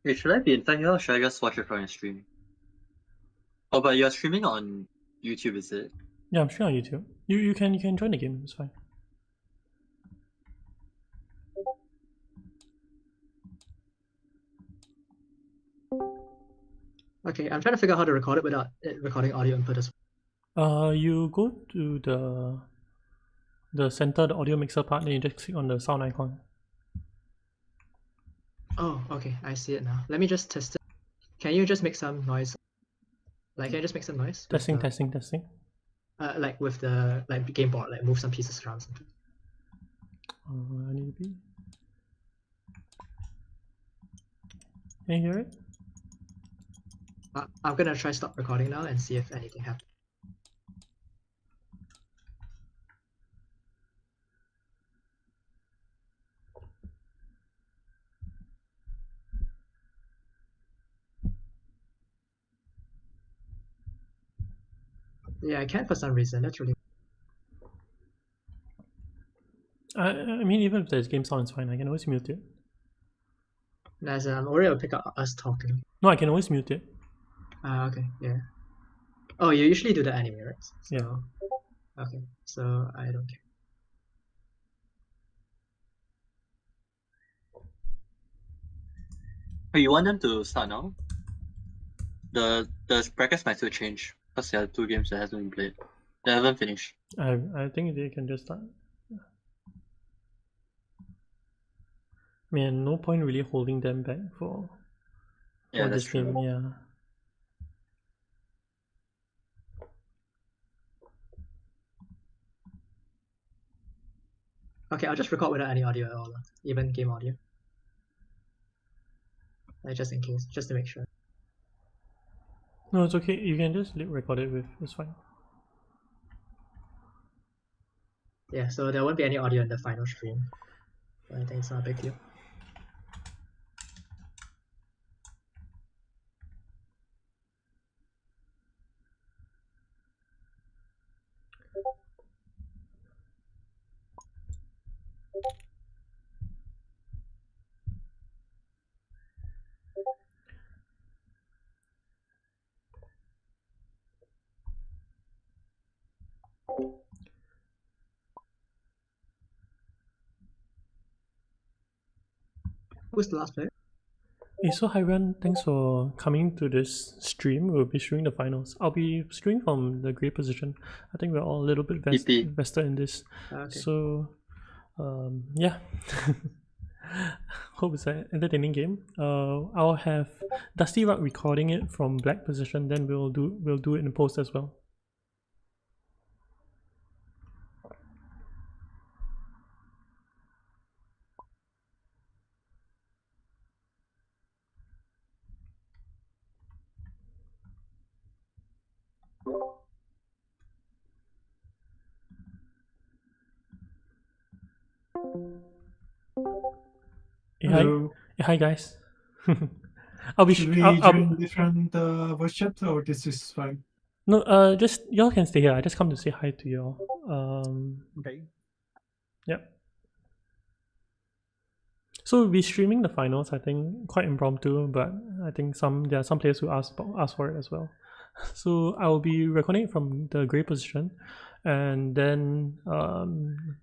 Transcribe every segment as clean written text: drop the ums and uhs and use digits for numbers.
Hey, should I be inside here or should I just watch it from your stream? Oh, but you're streaming on YouTube, is it? Yeah, I'm streaming on YouTube. You can join the game. It's fine. Okay, I'm trying to figure out how to record it without it recording audio input as well. You go to the center, the audio mixer part, then you just click on the sound icon. Oh, okay, I see it now. Let me just test it. Can you just make some noise? Like, can you just make some noise? Testing, the, testing, testing. like with the game board, like move some pieces around something. I need to be. Can you hear it? I'm gonna try stop recording now and see if anything happens. Yeah, I can't for some reason. That's really. I mean, even if there's game sound, it's fine. I can always mute it. As I'm already able to pick up us talking. No, I can always mute it. Okay, yeah. Oh, you usually do that anyway, right? So, yeah. Okay, so I don't care. Oh, you want them to start now? The brackets might still change because there are 2 games that hasn't been played. They haven't finished. I think they can just start. I mean, no point really holding them back for this game. Yeah. Okay, I'll just record without any audio at all, even game audio. Just in case, just to make sure. No, it's okay. You can just record it with. It's fine. Yeah, so there won't be any audio in the final stream. I think it's not a big deal. Who's the last player? Hey, so hi everyone, thanks for coming to this stream. We'll be streaming the finals. I'll be streaming from the great position. I think we're all a little bit vested in this. Okay. So, yeah. Hope it's an entertaining game. I'll have Dusty Rock recording it from black position. Then we'll do it in post as well. Hello. Hi guys. I'll be. Should we join different voice chat or this is fine? No, just y'all can stay here. I just come to say hi to y'all. Okay. Yep. So we'll be streaming the finals. I think quite impromptu, but I think there are some players who ask for it as well. So I will be recording it from the grey position, and then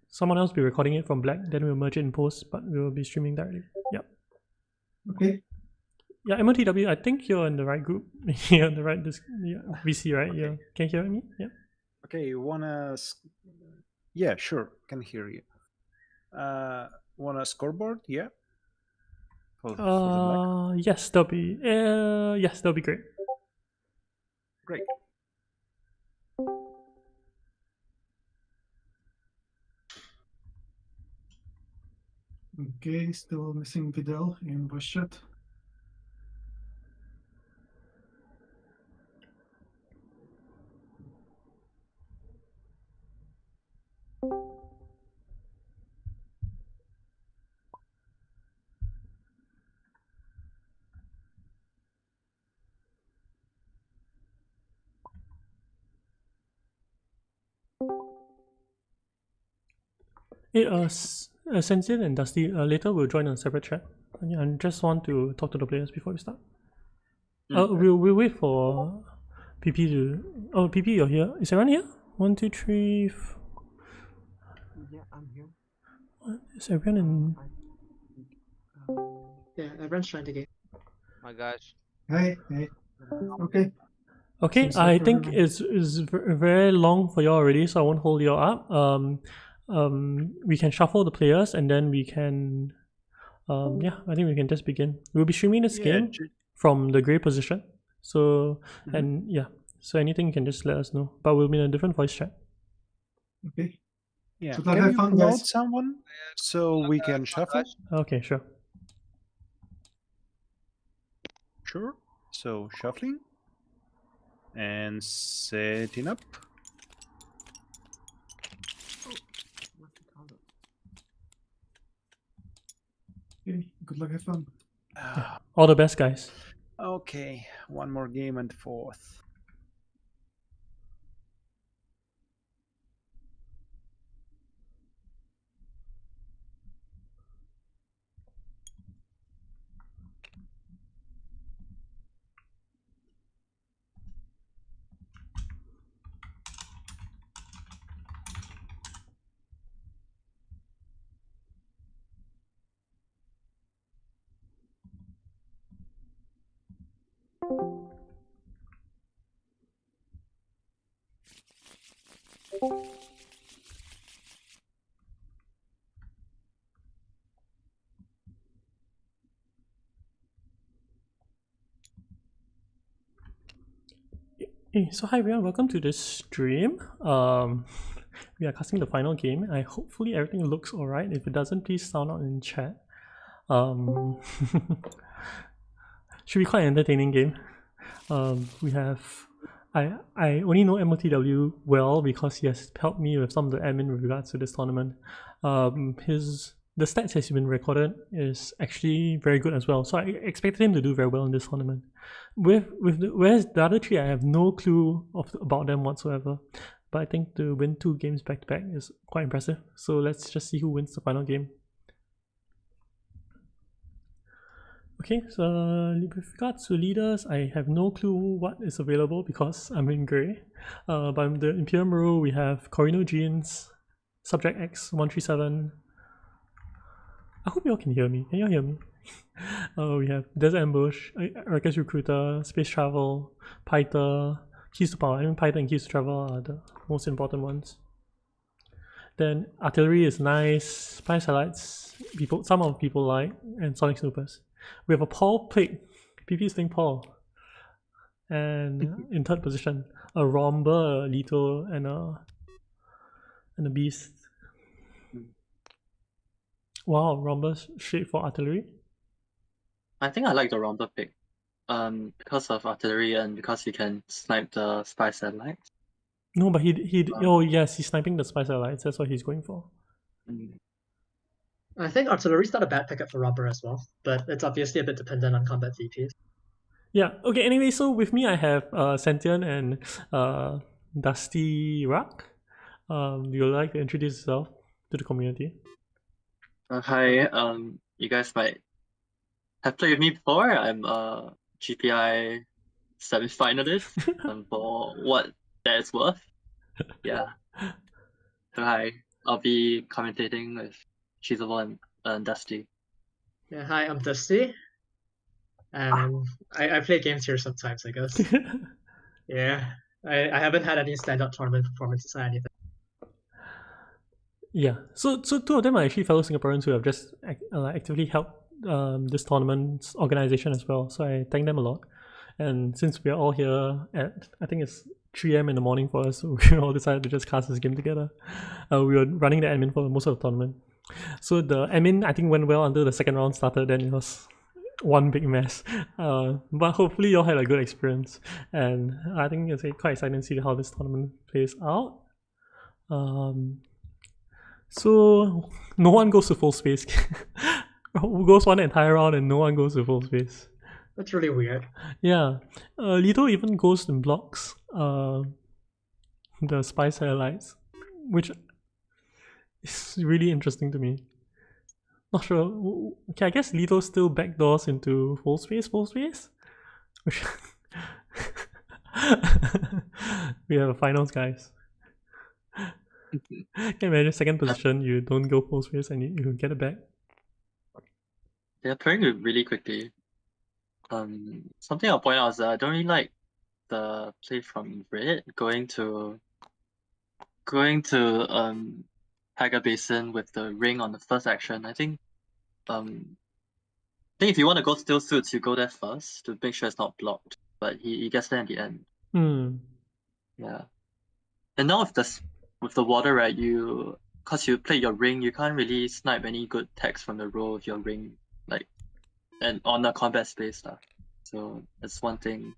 someone else will be recording it from black. Then we'll merge it in post, but we will be streaming directly. Yep. Okay. Yeah, MOTW. I think you're in the right group. You're in the right VC, right? Okay. Yeah. Can you hear me? Yeah. Okay, you wanna? Yeah, sure. Can hear you. Want a scoreboard? Yeah. For yes, that'll be great. Great. Okay, still missing Vidal in voice chat. Hey, Sensei and Dusty, later we'll join on a separate chat. Yeah, I just want to talk to the players before we start. Mm. We'll wait for PP to. Oh, PP, you're here. Is everyone here? 1, 2, 3. Yeah, I'm here. Is everyone in? Yeah, everyone's trying to get. My gosh. Hey. Okay. Okay, Seems like I we're think moving. it's very long for you already, so I won't hold you up. We can shuffle the players and then we can. Yeah, I think we can just begin. We'll be streaming this Yeah, game from the grey position. So Mhm. and yeah, so anything you can just let us know. But we'll be in a different voice chat. Okay. Yeah. So have Can you fun, promote guys. someone so we can shuffle? Okay, sure. Sure. So shuffling and setting up. Okay. Good luck. Have fun. All the best, guys. Okay, one more game and fourth. Hey, so hi everyone, welcome to this stream. We are casting the final game. Hopefully everything looks alright. If it doesn't, please sound out in chat. Should be quite an entertaining game. We have I only know MOTW well because he has helped me with some of the admin with regards to this tournament. The stats has been recorded is actually very good as well. So I expected him to do very well in this tournament. Whereas the other three, I have no clue about them whatsoever. But I think to win 2 games back to back is quite impressive. So let's just see who wins the final game. Okay, so with regards to leaders, I have no clue what is available because I'm in grey. But in the Imperium row, we have Corino Jeans, Subject X137. I hope you all can hear me. Can you all hear me? We have Desert Ambush, Reckless Recruiter, Space Travel, Pyther, Keys to Power. I mean, Pyther and Keys to Travel are the most important ones. Then Artillery is nice, Spy Satellites, some of people like, and Sonic Snoopers. We have a Paul pick. PP is playing Paul. And in third position, a Romber, a Leto, and a Beast. Wow, Romber's straight for Artillery. I think I like the Romper pick. Because of artillery and because he can snipe the spy satellites. No, but oh yes, he's sniping the spy satellites. That's what he's going for. I think artillery's not a bad pickup for Robber as well, but it's obviously a bit dependent on combat VPs. Yeah. Okay. Anyway, so with me I have Sentient and Dusty Rock. You would like to introduce yourself to the community? Hi. You guys might have played with me before. I'm a GPI semi-finalist. For what that is worth. Yeah. So hi. I'll be commentating with Cheesable and Dusty. Yeah, hi, I'm Dusty. And I play games here sometimes, I guess. Yeah. I haven't had any standout tournament performances or anything. Yeah. So 2 of them are actually fellow Singaporeans who have just actively helped this tournament's organization as well. So I thank them a lot. And since we're all here at, I think it's 3 AM in the morning for us, so we all decided to just cast this game together. We were running the admin for most of the tournament. So the admin, I think, went well until the second round started, then it was one big mess. But hopefully you all had a good experience. And I think it's quite exciting to see how this tournament plays out. So no one goes to full space. Goes one entire round and no one goes to full space. That's really weird. Yeah. Lito even goes in blocks the spy satellites, which is really interesting to me. Not sure. Okay, I guess Lito still backdoors into full space. We have a finals, guys. Can you imagine second position, you don't go full space and you get it back? They're playing it really quickly. Something I'll point out is that I don't really like the play from Red going to Haga Basin with the ring on the first action. I think if you want to go still suits, you go there first to make sure it's not blocked. But he gets there in the end. Yeah. And now with the water, right, cause you play your ring, you can't really snipe any good text from the row of your ring, and on the combat space stuff. So that's one thing.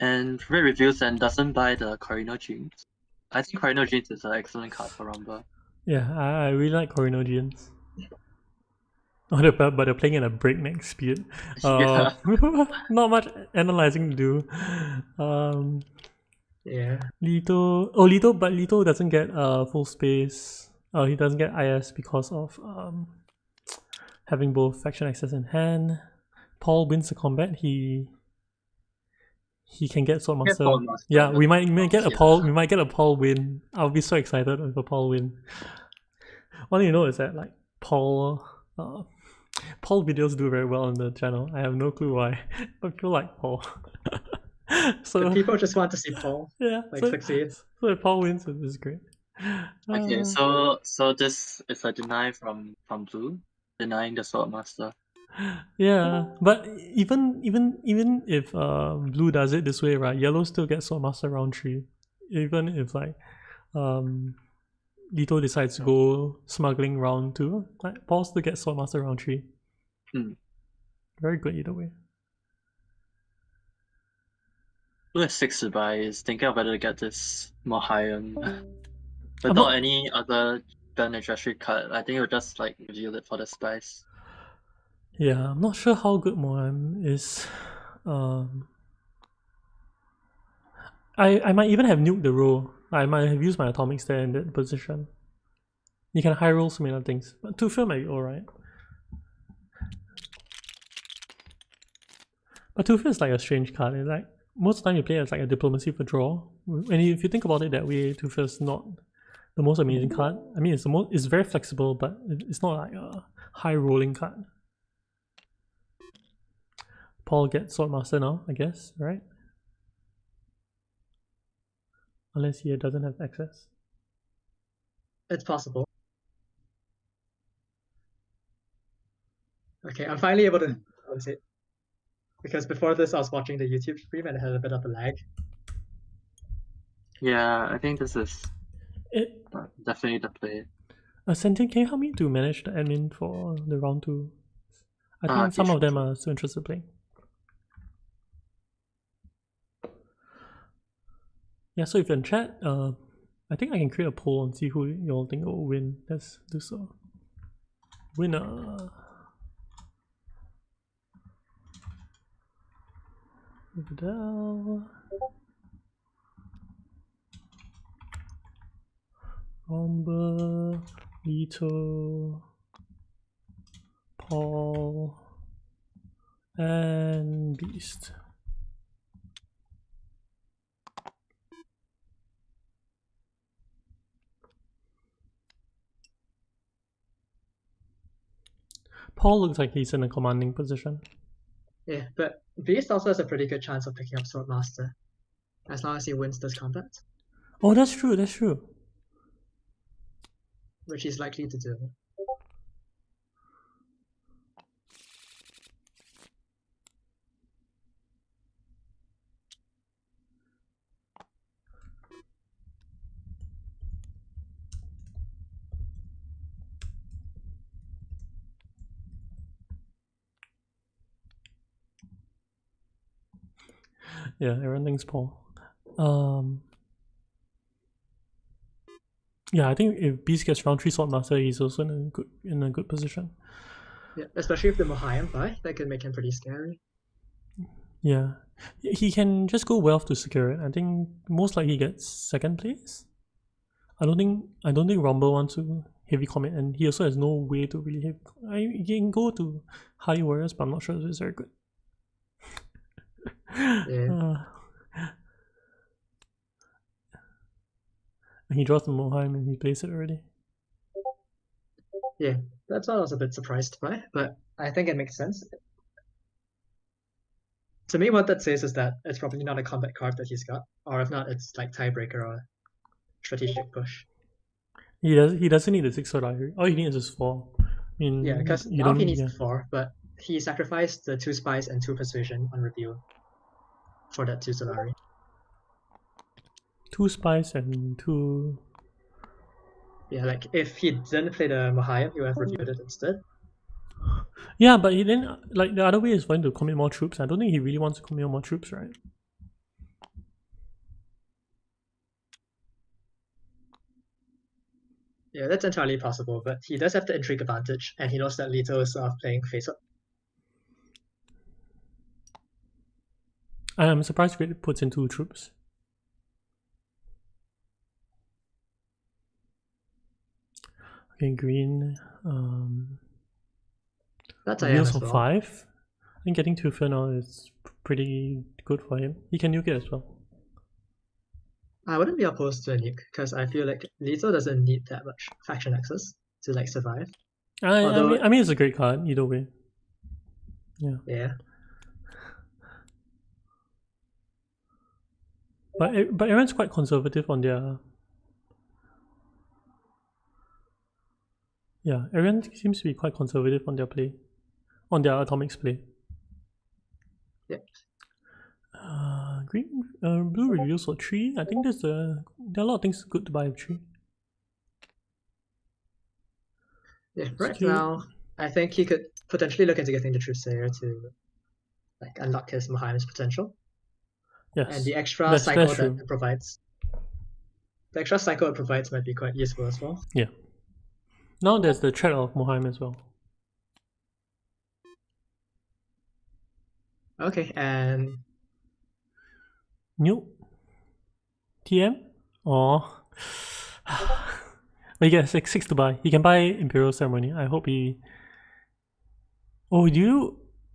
And Red reviews and doesn't buy the Corino Jeans. I think Corino Jeans is an excellent card for Rumba. Yeah, I really like Corinogeans. Oh, but they're playing at a breakneck speed. Yeah. Not much analyzing to do. Yeah. Lito doesn't get full space. He doesn't get IS because of having both faction access in hand. Paul wins the combat. He can get Swordmaster. Yeah, we might get a Paul. We might get a Paul win. I'll be so excited with a Paul win. One thing you know is that like Paul videos do very well on the channel. I have no clue why, but people like Paul. So The people just want to see Paul succeed. So if Paul wins, it's great. Okay, so this is a deny from Blue, denying the Swordmaster. Yeah, but even if Blue does it this way, right? Yellow still gets Swordmaster round 3. Even if like Lito decides to go smuggling round 2, like Paul still gets Swordmaster round 3. Very good either way. Blue has 6 to buy, is thinking of whether to get this more high-end. But not any other beneficiary card. I think it would just like reveal it for the spice. Yeah, I'm not sure how good Moam is. I might even have nuked the row. I might have used my atomics there in that position. You can high roll so many other things, but 2-fill might be alright. But 2-fill is like a strange card. It's like most of the time you play it as like a diplomacy for draw. And if you think about it that way, 2-fill is not the most amazing card. I mean, it's very flexible, but it's not like a high rolling card. Paul gets Swordmaster now, I guess, right? Unless he doesn't have access. It's possible. Okay, I'm finally able to see it. Because before this, I was watching the YouTube stream and it had a bit of a lag. Yeah, I think this is definitely the play. Sentient, can you help me to manage the admin for the round 2? I think some of them are still interested in playing. Yeah, so if you're in chat, I think I can create a poll and see who you all think will win. Let's do so. Winner. Vidal. Romba. Lito. Paul. And Beast. Paul looks like he's in a commanding position. Yeah, but Beast also has a pretty good chance of picking up Swordmaster, as long as he wins this combat. Oh, that's true, that's true. Which he's likely to do. Yeah, everyone thinks Paul. Yeah, I think if Beast gets round 3 Swordmaster, he's also in a good position. Yeah, especially if the Mohayam buy, that could make him pretty scary. Yeah, he can just go Wealth to secure it. I think most likely he gets second place. I don't think Rumble wants to heavy commit, and he also has no way to really have. You can go to Hardy Warriors, but I'm not sure if it's very good. Yeah. He draws the Moheim and he plays it already. Yeah, that's what I was a bit surprised by, but I think it makes sense. To me, what that says is that it's probably not a combat card that he's got, or if not, it's like tiebreaker or strategic push. He doesn't need a 6 Diary. All he needs is 4. I mean, Yeah, because you now don't he needs yeah. 4, but he sacrificed the 2 spies and 2 persuasion on reveal for that 2 Solari. 2 spies and 2. Yeah, like if he didn't play the Mohiam, he would have revealed it instead. Yeah, but he didn't. Like the other way is for him to commit more troops. I don't think he really wants to commit more troops, right? Yeah, that's entirely possible, but he does have the intrigue advantage, and he knows that Leto is playing face up. I'm surprised Grid puts in 2 troops. Okay, green. That's IM Reveals as on well. 5. I think getting 2 now is pretty good for him. He can nuke it as well. I wouldn't be opposed to a nuke, because I feel like Leto doesn't need that much faction access to like survive. I mean, it's a great card either way. Yeah. But everyone's quite conservative on their. Yeah, everyone seems to be quite conservative on their play, on their atomics play. Yep. Blue reveals for 3. I think there are a lot of things good to buy with 3. Yeah, right now, I think he could potentially look into getting the Truthsayer to like unlock his Mohaim's potential. Yes. And the extra that's cycle that true. it provides. The extra cycle it provides might be quite useful as well. Yeah. Now there's the threat of Mohaim as well. Okay, and New TM or he gets 6 to buy. He can buy Imperial Ceremony. I hope he. Oh,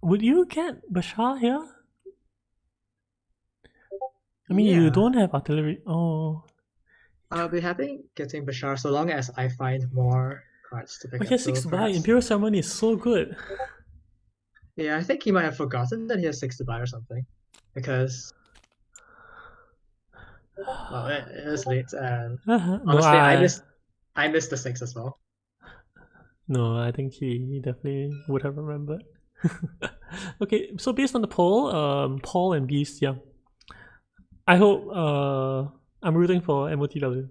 would you get Bashar here? I mean, you don't have artillery. Oh. I'll be happy getting Bashar so long as I find more cards to pick up. He has 6 to buy. Imperial Ceremony is so good. Yeah, I think he might have forgotten that he has 6 to buy or something. Because well, it is late, and honestly, I missed the 6 as well. No, I think he definitely would have remembered. Okay, so based on the poll, Paul and Beast, yeah. I hope I'm rooting for MOTW.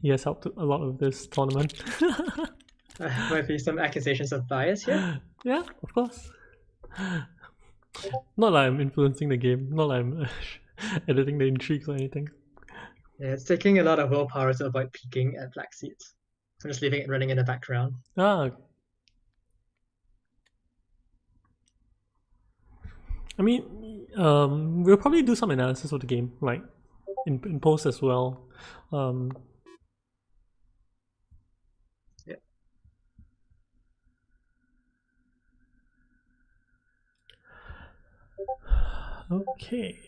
He has helped a lot with this tournament. Might be some accusations of bias here. Yeah, of course. Not like I'm influencing the game, not like I'm editing the intrigues or anything. Yeah, it's taking a lot of willpower to avoid peeking at black seats. I'm just leaving it running in the background. I mean, we'll probably do some analysis of the game, like in post as well. Yeah. Okay.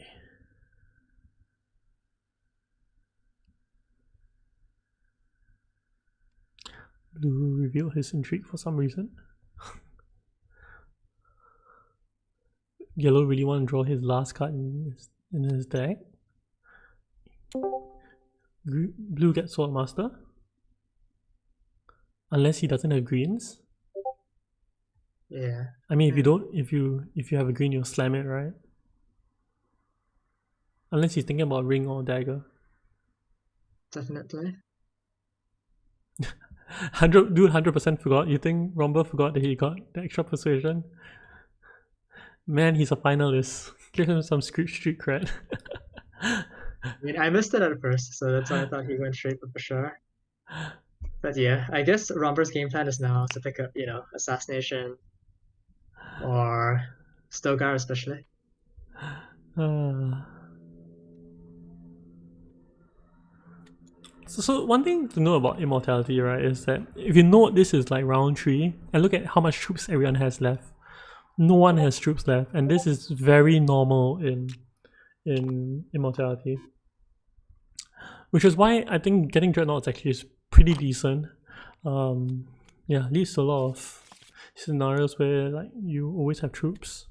Blue revealed his intrigue for some reason. Yellow really want to draw his last card in his deck. Blue gets Sword Master. Unless he doesn't have greens. Yeah. I mean, if you have a green, you'll slam it, right? Unless he's thinking about ring or dagger. Definitely. 100% forgot. You think Romba forgot that he got the extra persuasion? Man, he's a finalist. Give him some street cred. I mean, I missed it at first, so that's why I thought he went straight for sure. But yeah, I guess Romber's game plan is now to pick up, Assassination or Stogar especially. So one thing to know about immortality, right, is that if you know this is like round 3 and look at how much troops everyone has left, no one has troops left, and this is very normal in immortality. Which is why I think getting dreadnoughts actually is pretty decent. Yeah, leads to a lot of scenarios where like you always have troops.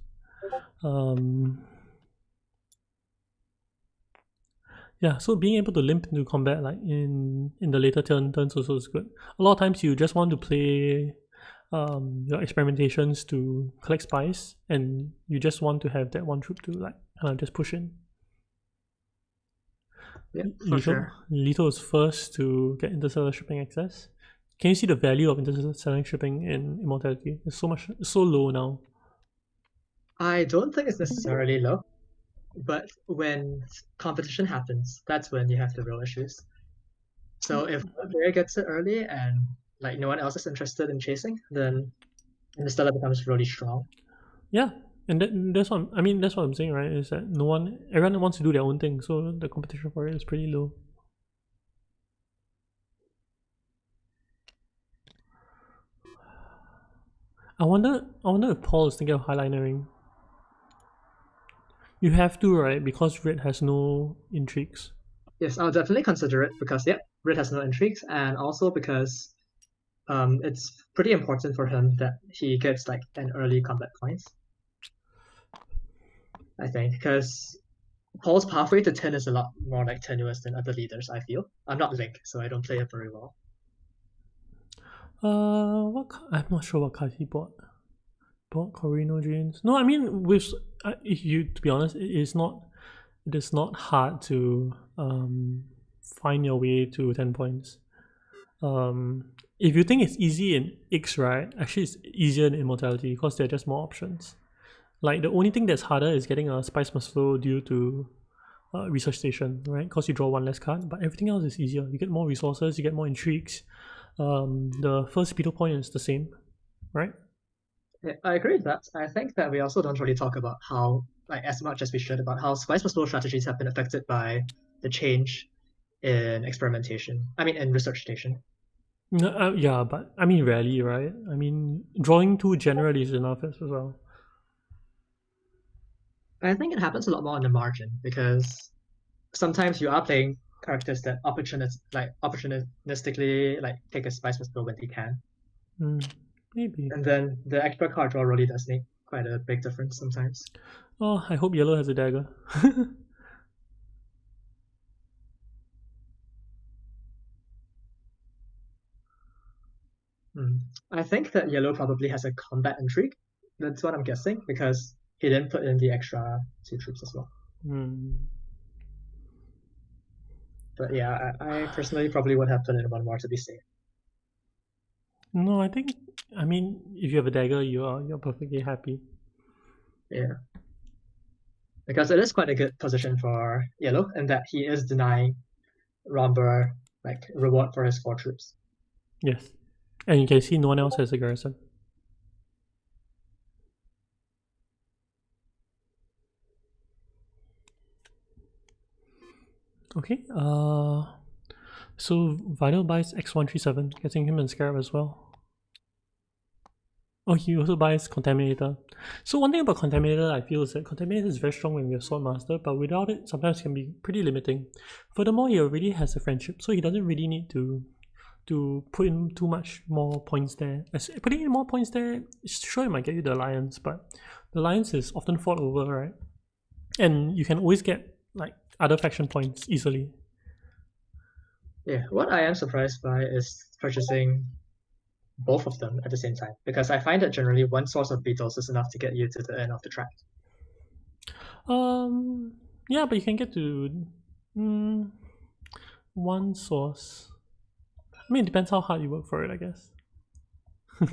Yeah, so being able to limp into combat like in the later turns also is good. A lot of times you just want to play your experimentations to collect spies, and you just want to have that one troop to like kind of just push in. Yeah, for sure. Lito is first to get interstellar shipping access. Can you see the value of interstellar shipping in immortality? It's so low now. I don't think it's necessarily low, but when competition happens, that's when you have the real issues. So if one player gets it early and like no one else is interested in chasing, then interstellar becomes really strong. Yeah, and that's what that's what I'm saying, right? Is that everyone wants to do their own thing, so the competition for it is pretty low. I wonder if Paul is thinking of highlinering. You have to, right? Because Red has no intrigues. Yes, I'll definitely consider it because Red has no intrigues, and also because it's pretty important for him that he gets like an early combat point. I think because Paul's pathway to 10 is a lot more like tenuous than other leaders. I feel I'm not Link, so I don't play it very well. I'm not sure what card he bought. Bought Corino Dreams. No, I mean with if you to be honest, it is not hard to find your way to 10 points. If you think it's easy in X, right? Actually, it's easier in Immortality because there are just more options. Like the only thing that's harder is getting a Spice Must Flow due to Research Station, right? Because you draw one less card, but everything else is easier. You get more resources, you get more intrigues. The first beetle point is the same, right? Yeah, I agree with that. I think that we also don't really talk about how, like, as much as we should, about how Spice Must Flow strategies have been affected by the change in experimentation. I mean, in Research Station. No, yeah, but I mean rarely, right? I mean, drawing 2 generally is enough as well. I think it happens a lot more on the margin because sometimes you are playing characters that opportunistically like take a Spice Must Flow when they can. Maybe. And then the extra card draw really does make quite a big difference sometimes. Oh, I hope yellow has a dagger. I think that yellow probably has a combat intrigue. That's what I'm guessing because he didn't put in the extra 2 troops as well. But yeah, I personally probably would have put in 1 more to be safe. No, I mean, if you have a dagger, you're perfectly happy. Yeah. Because it is quite a good position for yellow in that he is denying Romber like reward for his 4 troops. Yes. And you can see no one else has a garrison. Okay, so Vital buys X137, getting him and Scarab as well. Oh, he also buys Contaminator. So one thing about Contaminator I feel is that Contaminator is very strong when you're Swordmaster, but without it, sometimes it can be pretty limiting. Furthermore, he already has a friendship, so he doesn't really need to put in too much more points there. Putting in more points there, sure, it might get you the Alliance, but the Alliance is often fought over, right? And you can always get like other faction points easily. Yeah, what I am surprised by is purchasing both of them at the same time, because I find that generally 1 source of beetles is enough to get you to the end of the track. Yeah, but you can get to 1 source. I mean, it depends how hard you work for it, I guess.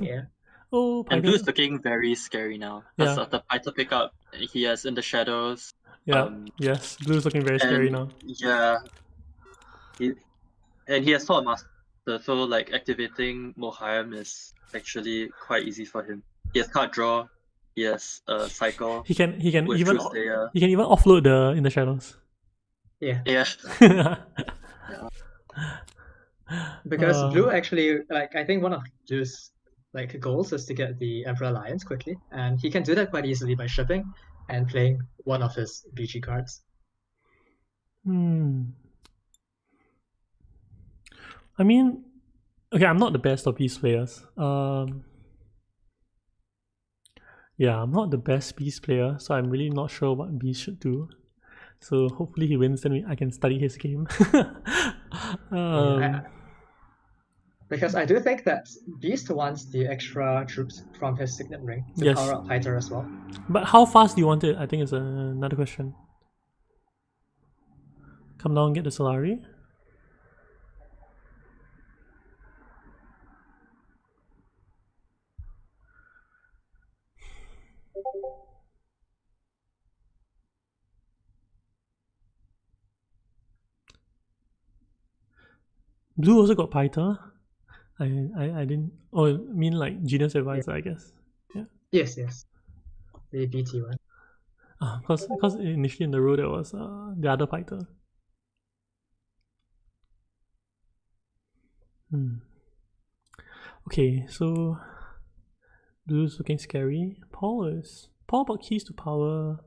Yeah. Oh, and Blue's looking very scary now. Because of the Python pickup he has in the shadows. Yeah, yes, Blue's looking very scary now. Yeah. He has Swordmaster, so like activating Mohayam is actually quite easy for him. He has card draw, he has cycle. He can even offload offload the in the shadows. Yeah. Yeah. Yeah. Because blue actually, like, I think one of blue's like goals is to get the Emperor Alliance quickly, and he can do that quite easily by shipping and playing one of his BG cards. I mean, okay, I'm not the best of Beast players. Yeah, I'm not the best Beast player, so I'm really not sure what Beast should do. So hopefully he wins, then I can study his game. Because I do think that Beast wants the extra troops from his signet ring to Yes. power up Hyter as well. But how fast do you want it? I think is another question. Come down and get the Solari. Blue also got Python. I didn't. Oh, I mean like Genius Advisor, I guess. Yeah. Yes, the BT one. Because initially in the row there was the other Python. Okay, so Blue's looking scary. Paul got keys to power,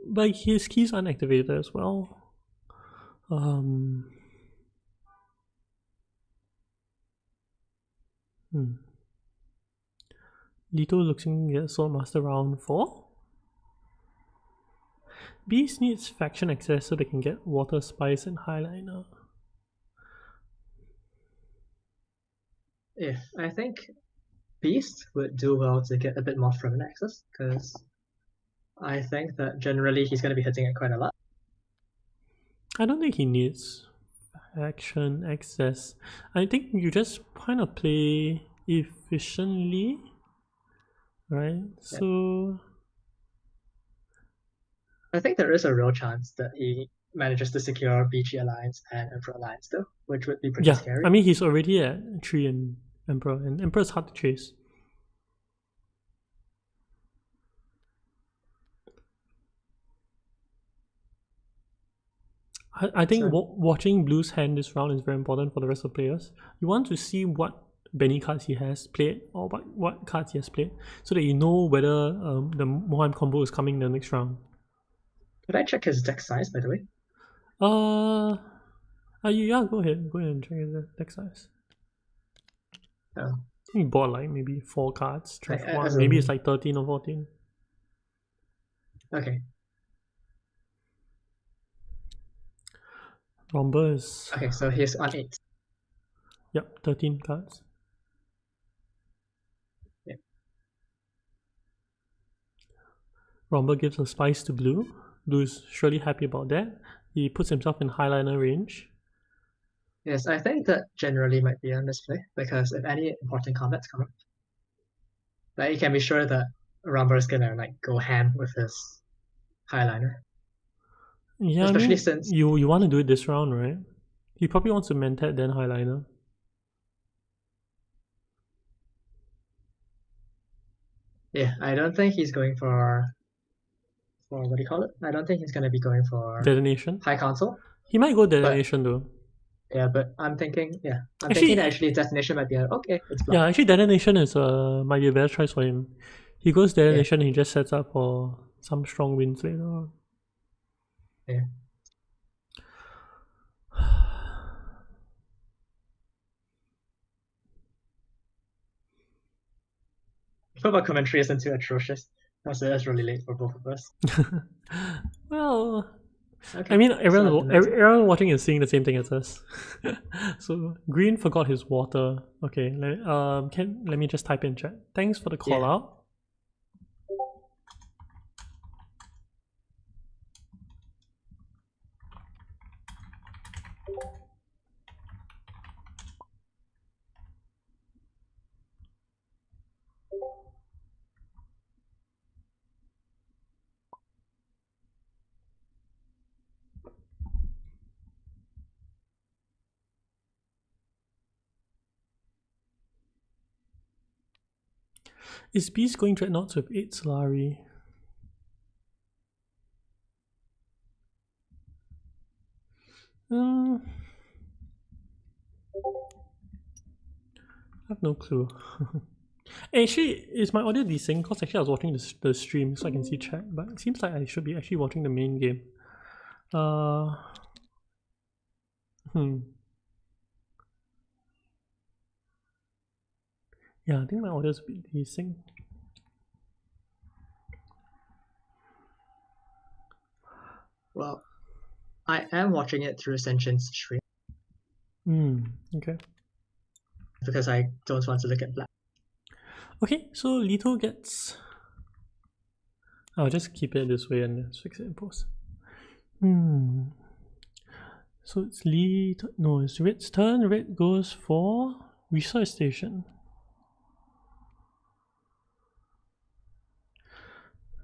but his keys aren't activated as well. Lito looking at Sword Master round 4. Beast needs faction access so they can get Water, Spice, and Highliner. Yeah, I think Beast would do well to get a bit more Fremen access, because I think that generally he's going to be hitting it quite a lot. I don't think he needs faction access. I think you just kind of play efficiently, right? So I think there is a real chance that he manages to secure BG Alliance and Emperor Alliance though, which would be pretty scary. I mean he's already at 3 in Emperor, and Emperor's hard to chase. I think watching Blue's hand this round is very important for the rest of the players. You want to see what Benny cards he has played or what cards he has played, so that you know whether the Moheim combo is coming in the next round. Could I check his deck size, by the way? Yeah, go ahead and check his deck size. Oh. He bought like maybe 4 cards, maybe it's like 13 or 14. Okay. Romber is... Okay, so he's on 8. Yep, 13 cards. Yep. Romber gives a spice to Blue. Blue is surely happy about that. He puts himself in Highliner range. Yes, I think that generally might be on display, because if any important combats come up, like you can be sure that Romber is gonna like go ham with his Highliner. Yeah, especially since you want to do it this round, right? He probably wants to Mentat then Highliner. Yeah, I don't think he's going for what do you call it? I don't think he's gonna be going for Detonation. High Council. He might go Detonation though. Yeah, but I'm thinking actually Detonation might be okay. It's blocked. Yeah, actually Detonation is might be a better choice for him. He goes Detonation and he just sets up for some strong wins later on. Yeah. Football commentary isn't too atrocious. That's really late for both of us. Well, okay, I mean, everyone watching is seeing the same thing as us. So Green forgot his water. Okay, let me just type in chat. Thanks for the call out. Is Beast going Dreadnoughts with 8 Solari? I have no clue. Actually, is my audio decent? Because actually I was watching the stream so I can see chat, but it seems like I should be actually watching the main game. Yeah, I think my audio is a bit decent. Well, I am watching it through Sentient's stream Okay. because I don't want to look at black. Okay, so Lito gets... I'll just keep it this way and then fix it in post. So it's Lito... No, it's Red's turn. Red goes for research station.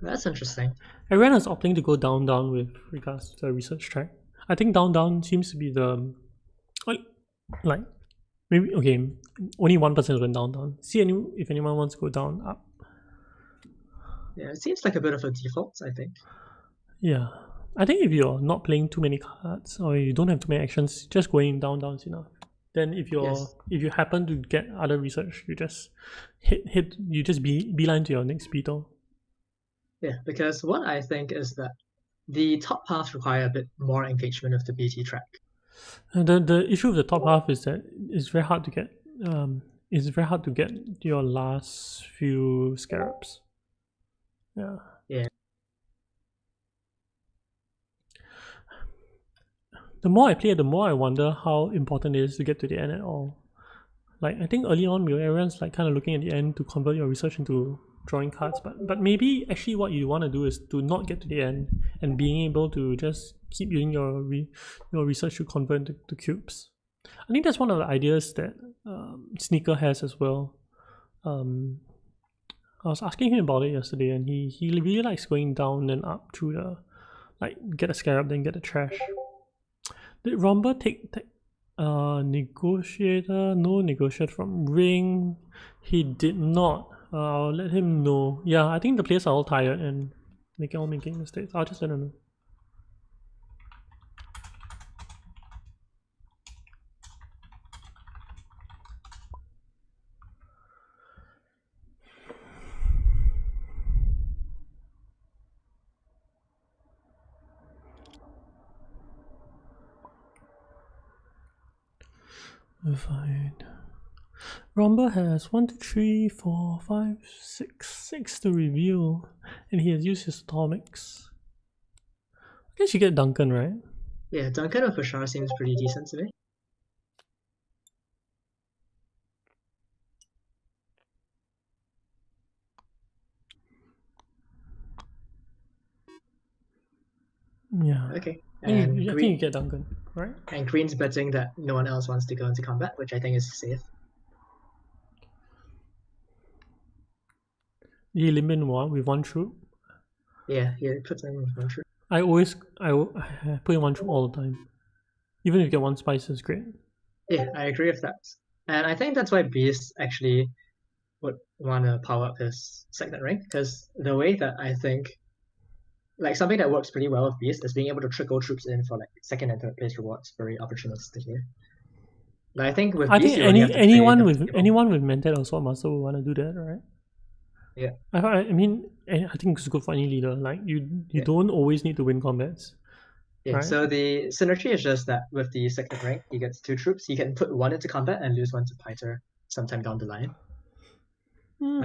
That's interesting. Everyone is opting to go down with regards to the research track. I think down seems to be the... Like maybe, okay, only one person went down. See if anyone wants to go down, up. Yeah, it seems like a bit of a default, I think. Yeah. I think if you're not playing too many cards or you don't have too many actions, just going down is enough. Then if you happen to get other research, you just beeline to your next beetle. Yeah, because what I think is that the top paths require a bit more engagement of the BT track. The issue of the top half is that it's very hard to get. It's very hard to get your last few scarabs. Yeah. Yeah. The more I play, the more I wonder how important it is to get to the end at all. Like I think early on, everyone's like kind of looking at the end to convert your research into drawing cards, but maybe actually what you want to do is to not get to the end and being able to just keep using your research to convert into cubes. I think that's one of the ideas that Sneaker has as well. I was asking him about it yesterday, and he really likes going down and up through the, like, get a scarab then get a trash. Did Romba take negotiator? No negotiate from ring. He did not. I'll let him know. Yeah, I think the players are all tired and making mistakes. I'll just let him know. Fine. Romba has 1, 2, 3, 4, 5, 6 to reveal, and he has used his atomics. I guess you get Duncan, right? Yeah, Duncan or Bashar seems pretty decent to me. Yeah. Okay. I think you get Duncan, right? And Green's betting that no one else wants to go into combat, which I think is safe. You eliminate one with one troop. Yeah, he puts in one troop. I put in one troop all the time. Even if you get one spice, is great. Yeah, I agree with that. And I think that's why Beast actually would want to power up his second rank, because the way that I think, like, something that works pretty well with Beast is being able to trickle troops in for like second and third place rewards, very opportunistically. But I think with Beast, anyone with Mentat or Sword Master will want to do that, right? Yeah. I mean, I think it's good for any leader. Like you don't always need to win combats. Yeah. Right? So the synergy is just that with the second rank, he gets 2 troops. He can put one into combat and lose one to Piter sometime down the line.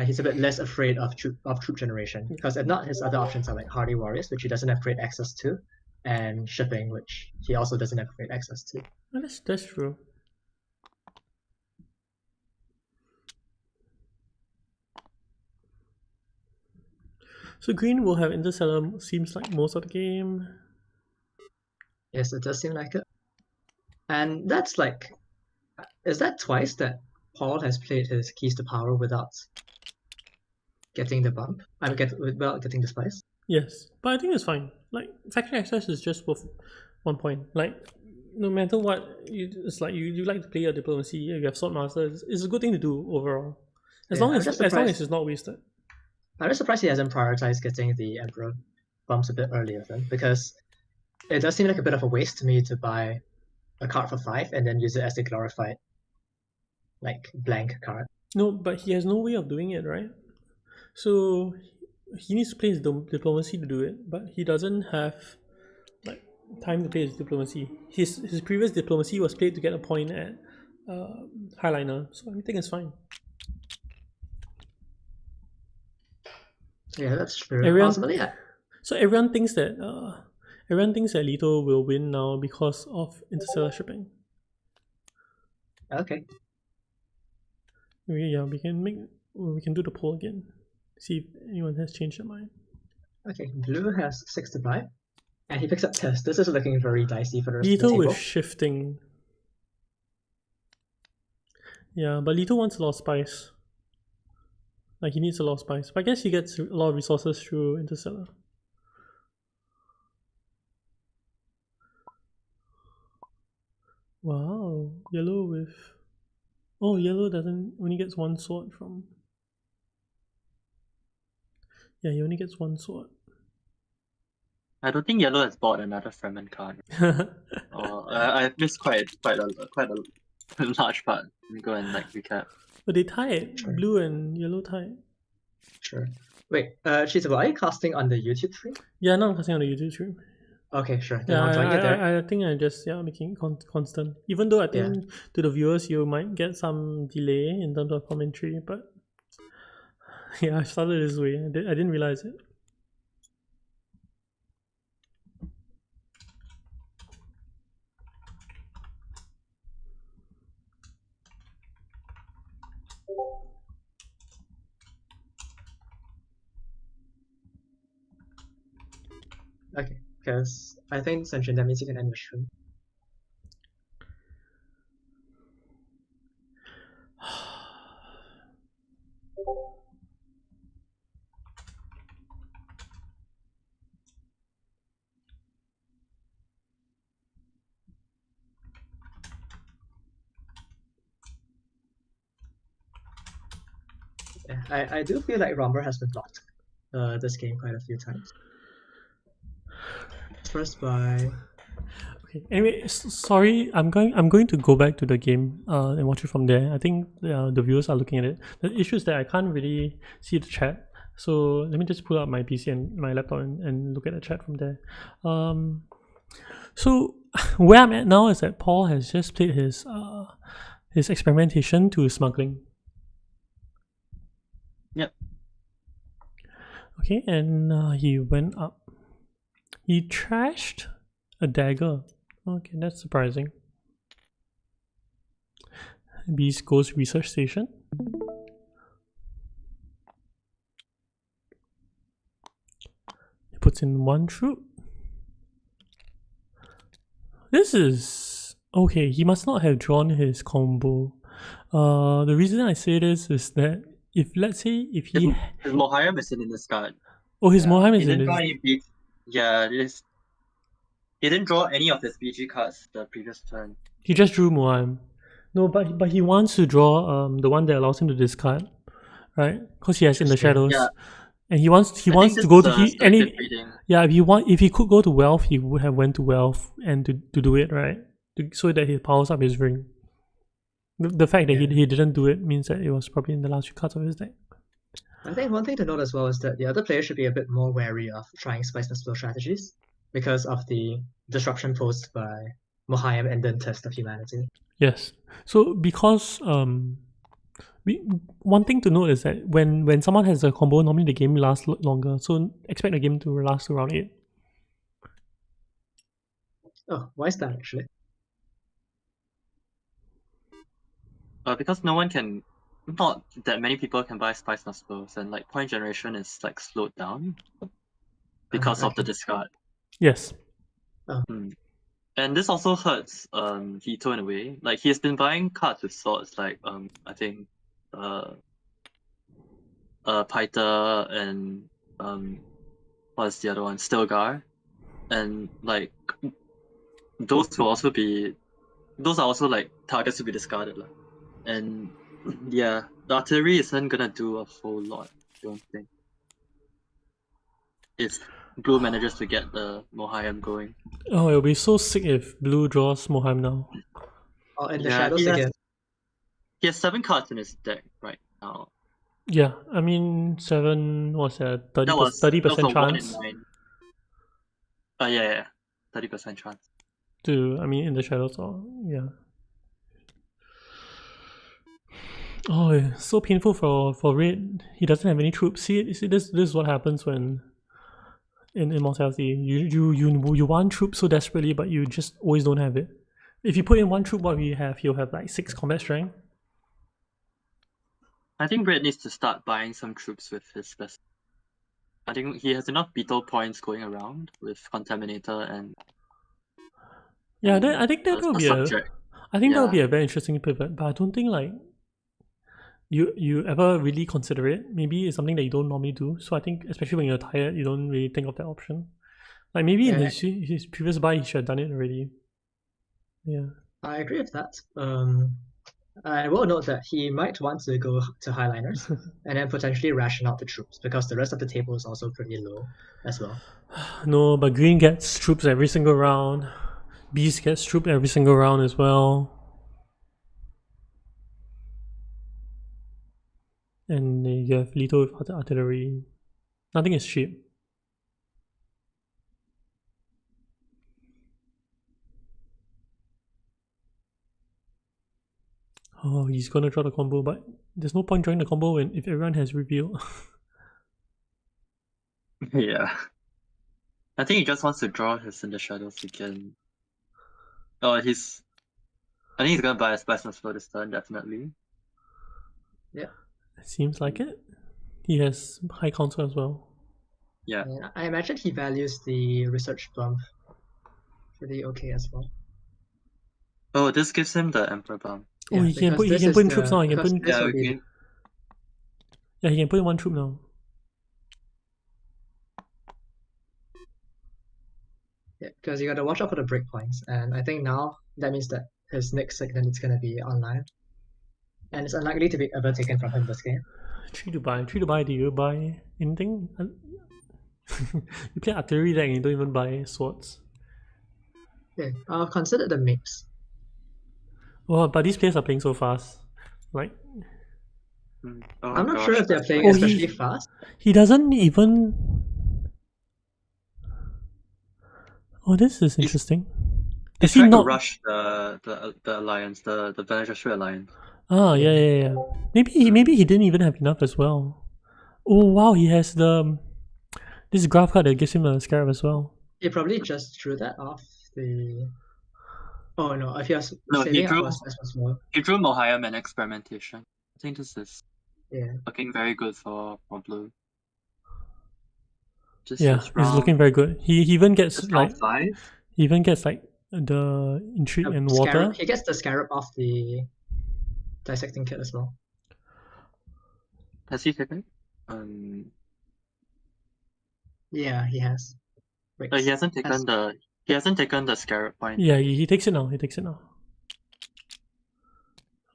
He's a bit less afraid of troop generation, because if not, his other options are like Hardy Warriors, which he doesn't have great access to, and shipping, which he also doesn't have great access to. Well, that's true. So Green will have Interstellar, seems like most of the game. Yes, it does seem like it. And that's like, is that twice that Paul has played his Keys to Power without getting the bump? Without getting the spice? Yes, but I think it's fine. Like, faction access is just worth 1 point. Like, no matter what, it's like you like to play your diplomacy, you have Sword Master, it's a good thing to do overall. As long as it's not wasted. I'm just surprised he hasn't prioritized getting the Emperor bumps a bit earlier then, because it does seem like a bit of a waste to me to buy a card for 5 and then use it as a glorified like blank card. No, but he has no way of doing it, right? So he needs to play his diplomacy to do it, but he doesn't have like time to play his diplomacy. His previous diplomacy was played to get a point at Highliner, so I think it's fine. Yeah, that's true. Everyone, Ultimately, so everyone thinks that Leto will win now because of interstellar shipping. okay. We can do the poll again. See if anyone has changed their mind. Okay, blue has 6 to 5. And he picks up test. This is looking very dicey for the rest of the Leto table. with shifting. Yeah, but Leto wants a lot of spice. Like, he needs a lot of spice. But I guess he gets a lot of resources through Interstellar. Wow, yellow with... Oh, yellow only gets one sword from... Yeah, he only gets one sword. I don't think yellow has bought another Fremen card. I've missed quite a large part. Let me go and like recap. But they tied. Sure. Blue and yellow tied. Sure. Wait, Cheetah, are you casting on the YouTube stream? Yeah, now I'm casting on the YouTube stream. Okay, sure. Then Yeah, I'll join you there. I think I just making it constant. Even though I think to the viewers you might get some delay in terms of commentary, but yeah, I started this way. I didn't realize it. Okay, because I think Sunshine, that means you can end the stream. Yeah, I do feel like Romber has been blocked this game quite a few times. First by... Okay. Anyway, sorry. I'm going to go back to the game and watch it from there. I think the viewers are looking at it. The issue is that I can't really see the chat. So let me just pull out my PC and my laptop and look at the chat from there. So where I'm at now is that Paul has just played his experimentation to smuggling. Yep. Okay, and he went up. He trashed a dagger. Okay, that's surprising. Beast goes research station. He puts in one troop. This is okay. He must not have drawn his combo. The reason I say this is that if let's say if he his Mohayam is in this card. Oh, his Mohayam is He in didn't draw this. any he didn't draw any of his BG cards the previous turn. He just drew Mohayam. No, but he wants to draw the one that allows him to discard, right? Because he has in the shadows. Yeah. And he wants to go to if he could go to wealth, he would have went to wealth and to do it, right? So that he powers up his ring. The fact that he didn't do it means that it was probably in the last few cards of his deck. I think one thing to note as well is that the other players should be a bit more wary of trying Spice and Spill strategies because of the disruption posed by Mohayam and then Test of Humanity. Yes. So because one thing to note is that when someone has a combo, normally the game lasts longer. So expect the game to last around 8. Oh, why is that actually? Because not that many people can buy Spice Nulls, and like point generation is like slowed down because of the discard. Yes. And this also hurts Vito in a way. Like he has been buying cards with swords, like I think Paita and what's the other one? Stilgar. And like those are also like targets to be discarded. And yeah, the artillery isn't gonna do a whole lot, I don't think. If blue manages to get the Mohayam going. Oh, it'll be so sick if blue draws Mohayam now. Oh, and the shadows again. He has 7 cards in his deck right now. Yeah, I mean 7 was a 30% That was a 1 in chance 9. Yeah, 30% chance. to, I mean, in the shadows, or yeah. Oh, it's so painful for red. He doesn't have any troops. See, this is what happens when in Immortality. You want troops so desperately, but you just always don't have it. If you put in 1 troop, what we have, he'll have like 6 combat strength. I think Red needs to start buying some troops with his best. I think he has enough beetle points going around with Contaminator and Yeah, I think that will a be subject. I think that would be a very interesting pivot, but I don't think like you ever really consider it. Maybe it's something that you don't normally do. So I think, especially when you're tired, you don't really think of that option. Like maybe in his previous buy, he should have done it already. Yeah. I agree with that. I will note that he might want to go to highliners and then potentially ration out the troops because the rest of the table is also pretty low as well. No, but green gets troops every single round. Beast gets troops every single round as well. And you have Lito with artillery. Nothing is cheap. Oh, he's gonna draw the combo, but there's no point drawing the combo if everyone has reveal. Yeah. I think he just wants to draw his in the shadows again. Oh, I think he's gonna buy a Spice Flow this turn, definitely. Yeah. It seems like it. He has high counter as well. Yeah. And I imagine he values the research bump pretty okay as well. Oh, this gives him the Emperor Bump. Oh, he can put in troops now. He can put in, he can put in 1 troop now. Yeah, because you got to watch out for the breakpoints, and I think now that means that his next Signet is going to be online, and it's unlikely to be ever taken from him this game. 3 to buy. Do you buy anything? You play artillery deck and you don't even buy swords. Yeah, I'll consider the mix. Well, but these players are playing so fast. Like, I'm not sure if they're playing especially fast. He doesn't even. Oh, this is interesting. He's trying to rush the alliance, the Beneficiary alliance. Ah, yeah. Maybe he didn't even have enough as well. Oh wow, he has this graph card that gives him a scarab as well. He probably just drew that off the. Oh no! If he was he drew Mohiam and Experimentation. I think this is looking very good for Blue. It's looking very good. He even gets like 5. He even gets like the intrigue and water. He gets the scarab off the dissecting kit as well. Has he taken? Yeah, he has. He hasn't taken the scarab point. Yeah, he takes it now.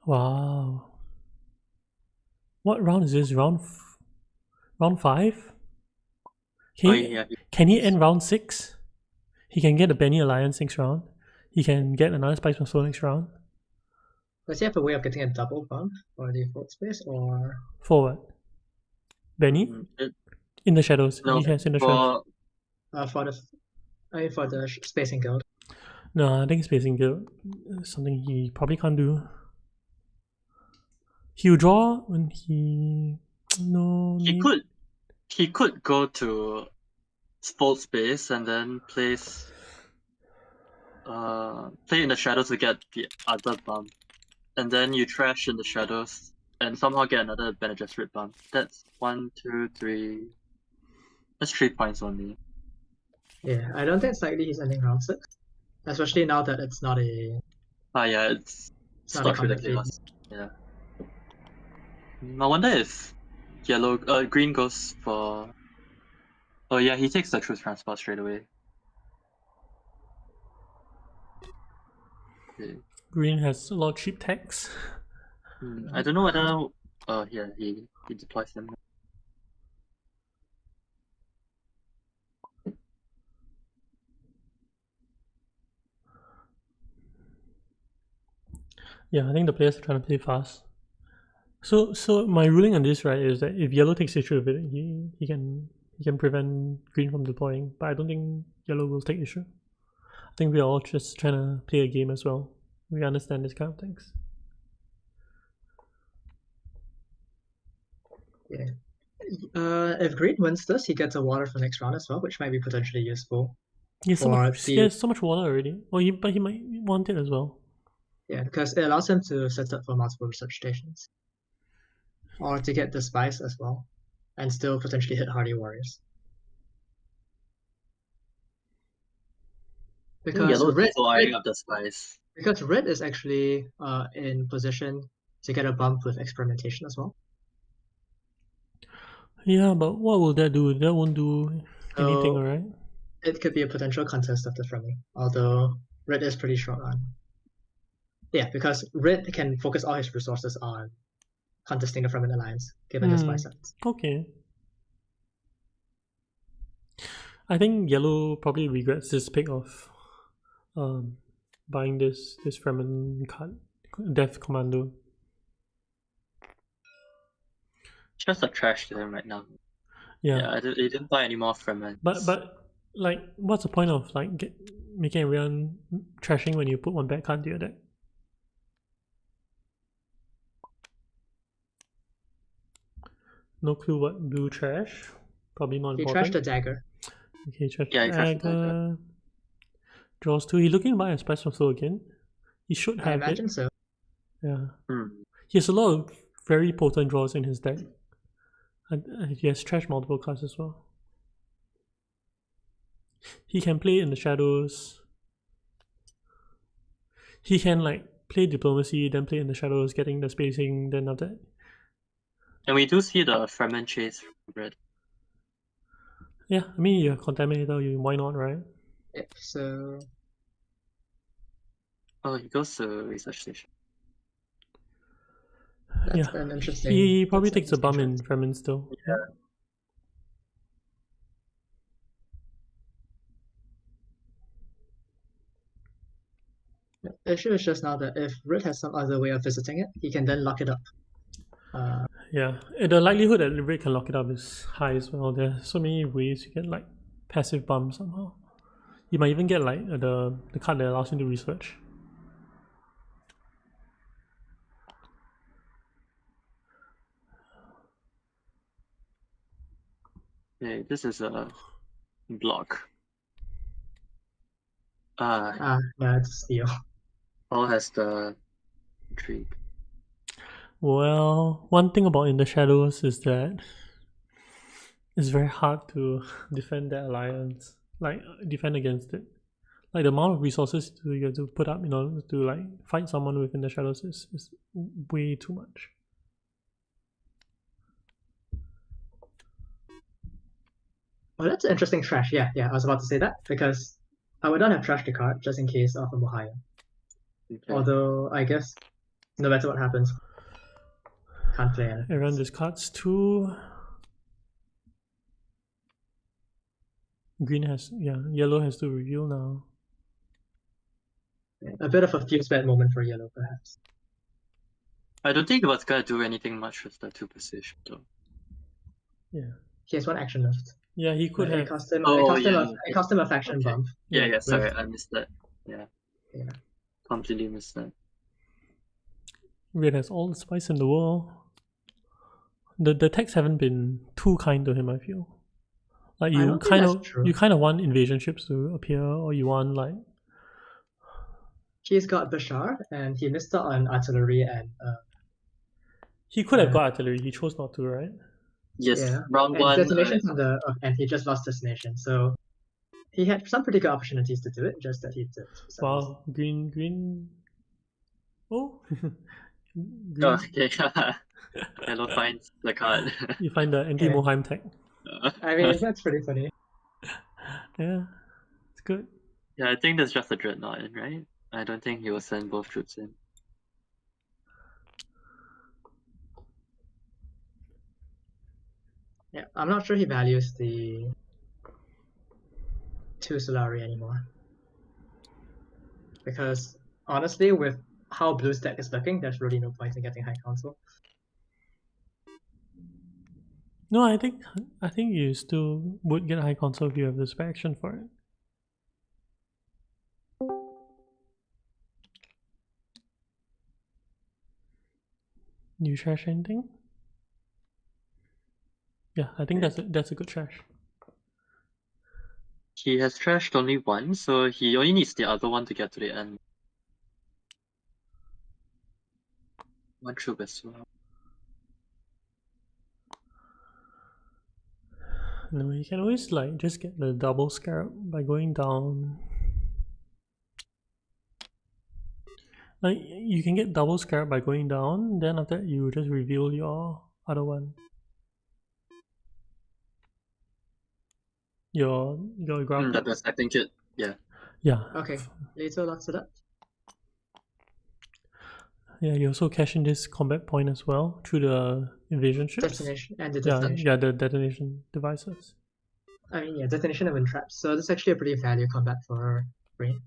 Wow. What round is this? Round 5? Can he end round 6? He can get a Benny Alliance next round. He can get another Spice Muscle next round. Does he have a way of getting a double bump for the fourth space, or for what? Benny? In the shadows. No, he has in the shadows. For the spacing guild. No, I think spacing guild is something he probably can't do. He'll draw when he He could go to full space and then play in the shadows to get the other bump, and then you trash in the shadows and somehow get another Bene Gesserit bump. That's 1, 2, 3. That's 3 points only. Yeah, I don't think it's likely he's ending round 6, especially now that it's not a. It's not ridiculous. Yeah. I wonder if green goes for. Oh yeah, he takes the Truth Transport straight away. Okay. Green has a lot of cheap tags. I don't know whether. Yeah, he deploys them. Yeah, I think the players are trying to play fast. So my ruling on this, right, is that if yellow takes issue with it, he can prevent green from deploying. But I don't think yellow will take issue. I think we're all just trying to play a game as well. We understand this kind of things. Yeah. If green wins this, he gets a water for next round as well, which might be potentially useful. He has Or so much water already. But he might want it as well. Yeah, because it allows him to set up for multiple research stations. Or to get the spice as well. And still potentially hit hardy warriors. Because Yellow's red, flying up the spice. because red is actually in position to get a bump with experimentation as well. Yeah, but what will that do? That won't do anything, So alright? it could be a potential contest of the friendly, although red is pretty short on. Yeah, because red can focus all his resources on contesting the Fremen alliance, given his biceps. Okay. I think yellow probably regrets this pick of buying this Fremen card, Death Commando. Just a trash to him right now. Yeah. He didn't buy any more Fremen. But like, what's the point of like making everyone trashing when you put one bad card to your deck? No clue what blue trash. Probably not He important. trashed the dagger. Okay, trash Yeah, he trashed the dagger. Draws 2. He's looking to buy a Spice of Soul again. He should I have imagine it. so. Yeah. Hmm. He has a lot of very potent draws in his deck. And he has trash multiple cards as well. He can play in the shadows. He can like play diplomacy, then play in the shadows, getting the spacing, then after that. And we do see the Fremen chase red. Yeah, I mean you're Contaminator, why not, right? Yep, so Oh, he goes to research station. that's Yeah. an interesting. He probably that's an takes a bum in interesting Fremen still. Yeah. The issue is just now that if red has some other way of visiting it, he can then lock it up. Yeah, and the likelihood that red can lock it up is high as well. There are so many ways you get like passive bumps somehow. You might even get like the card that allows you to research. Okay, this is a block. Yeah, it's steal. Paul has the intrigue. Well, one thing about In the Shadows is that it's very hard to defend that alliance, like defend against it. Like the amount of resources you have to put up in order to like fight someone within the shadows is way too much. Oh, that's an interesting trash. Yeah, I was about to say that because I would not have trashed the card just in case of a Mohaya. Okay. Although I guess no matter what happens, can't play anything. Everyone discards 2. Green has, yellow has to reveal now. A bit of a fuse bad moment for yellow, perhaps. I don't think it was gonna do anything much with the 2 position though. Yeah. He has 1 action left. Yeah, he could It have. cost him, Oh, it cost him a faction Okay. bump. Yeah, sorry, with- I missed that. Yeah. Completely missed that. Red has all the spice in the world. The techs haven't been too kind to him, I feel. Like I you don't think kind that's of true. you kind of want invasion ships to appear, or you want like He's got Bashar, and he missed out on artillery and he could have got artillery. He chose not to, right? Yes, yeah, round and 1. destinations on the and he just lost destination. So he had some pretty good opportunities to do it, just that he did. for some reason. Wow, green. Oh, green. Oh, okay. Yellow finds the card. You find the anti-Moheim tech. I mean, that's pretty funny. Yeah, it's good. Yeah, I think there's just a dreadnought in, right? I don't think he will send both troops in. Yeah, I'm not sure he values the 2 Solari anymore. Because honestly, with how Blue's deck is looking, there's really no point in getting High Council. No, I think you still would get high console if you have the spare action for it. You trash anything? Yeah, I think that's a good trash. He has trashed only one, so he only needs the other one to get to the end. One troop as well. No, you can always like just get the double scarab by going down. Like you can get double scarab by going down, then after that you just reveal your other one. Your graph. The dissecting kit, yeah. Yeah. Okay, later lots it up. Yeah, you also cash in this combat point as well through the invasion ships. Detonation and the Yeah, detonation. yeah, the detonation devices. I mean, yeah, detonation of wind traps. So this is actually a pretty value combat for green.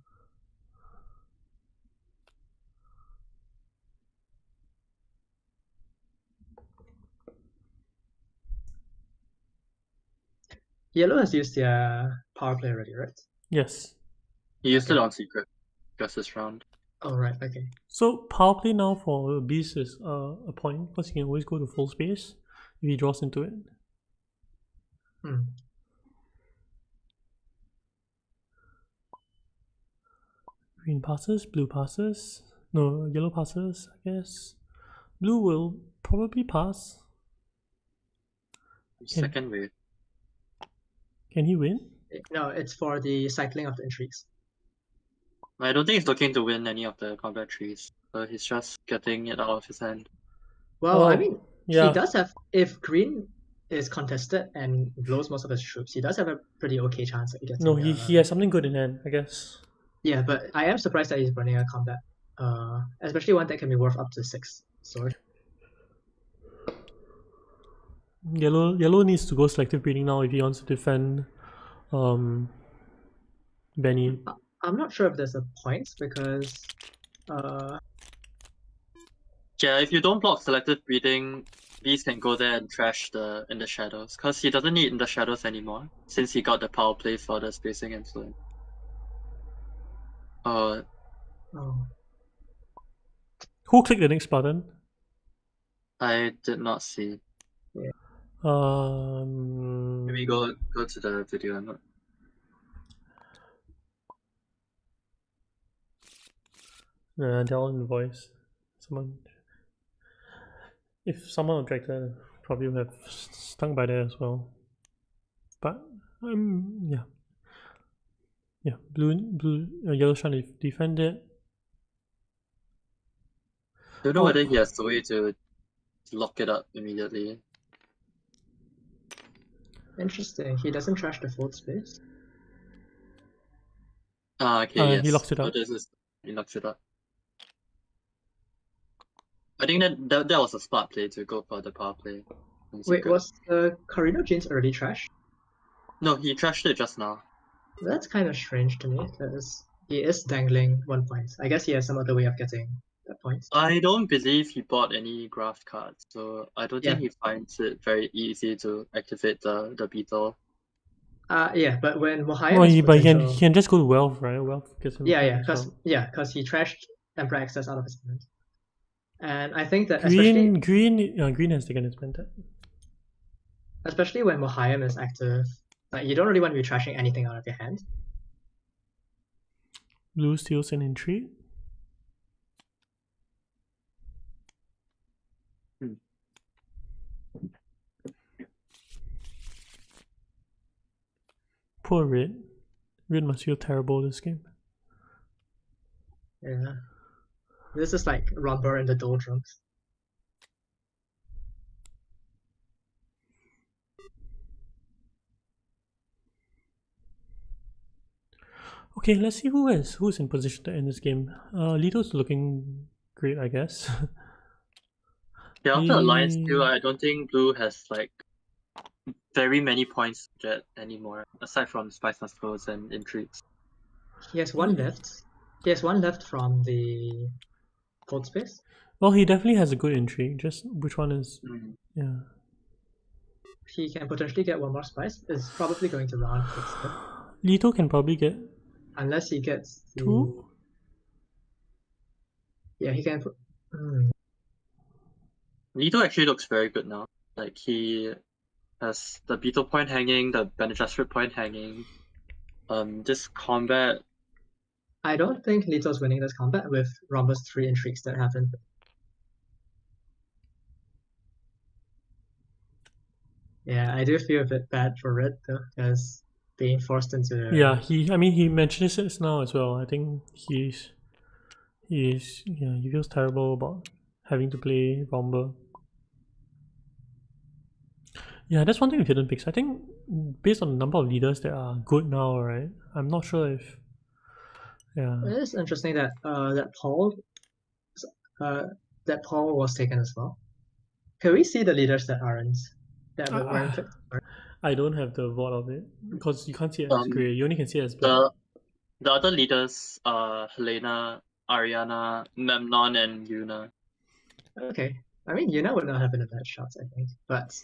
Yellow has used their power play already, right? Yes. He used Okay. it on secret just this round. Oh, right, okay. So power play now for Beast is a point because he can always go to full space if he draws into it. Hmm. Green passes, blue passes. No, yellow passes, I guess. Blue will probably pass. Second wave. Can he win? No, it's for the cycling of the intrigues. I don't think he's looking to win any of the combat trees. So he's just getting it out of his hand. Well, I Oh, mean, yeah. he does have, if green is contested and blows most of his troops, he does have a pretty okay chance of getting. No, he has something good in hand, I guess. Yeah, but I am surprised that he's running a combat, especially one that can be worth up to 6 sword. Yellow needs to go selective breeding now if he wants to defend Benny. I'm not sure if there's a point because Yeah, if you don't block selective breeding, Beast can go there and trash in the shadows, because he doesn't need in the shadows anymore, since he got the power play for the spacing influence. oh. Who clicked the next button? I did not see. Yeah. Maybe go to the video. I'm not... They're all in the voice. If someone objected, probably would have stung by there as well. But yeah, yellow's trying to defend it. Don't know whether he has a way to lock it up immediately. Interesting. He doesn't trash the fourth space. Okay, yes. He locks it up. He locks it up. I think that was a smart play to go for the power play. Wait, was the Carino Jeans already trashed? No, he trashed it just now. That's kind of strange to me, because he is dangling 1 point. I guess he has some other way of getting that point. I don't believe he bought any graft cards, so I don't think he finds it very easy to activate the beetle. Yeah, but when Mohaya he can just go to Wealth, right? Wealth gives him because he trashed Emperor Access out of his hand. And I think that Green has taken his mentat. Especially when Mohayim is active, like you don't really want to be trashing anything out of your hand. Blue steals an intrigue. Poor Red. Red must feel terrible this game. Yeah. This is like Rumble in the doldrums. Okay, let's see who's in position to end this game. Lito's looking great, I guess. Yeah, after Alliance 2, I don't think Blue has like very many points to get anymore, aside from Spice Muscles and Intrigues. He has one left. He has one left from the cold space. Well, he definitely has a good intrigue. Just which one is? Yeah. he can potentially get one more spice, is probably going to round fix it. Lito can probably get Unless he gets the... 2. Yeah, he can... Lito actually looks very good now. Like, he has the Beetle point hanging, the Bene Gesserit point hanging. This combat... I don't think Lito's winning this combat with Romba's 3 intrigues that happen. Yeah, I do feel a bit bad for Red though, as being forced into... Yeah, he mentions it now as well. I think he feels terrible about having to play Romba. Yeah, that's one thing with hidden picks. I think based on the number of leaders that are good now, right? I'm not sure if It is interesting that that Paul was taken as well. Can we see the leaders that weren't picked? I don't have the vote of it because you can't see it as grey. You only can see it as black. The other leaders are Helena, Ariana, Memnon, and Yuna. Okay. I mean, Yuna would not have been a bad shot, I think. But,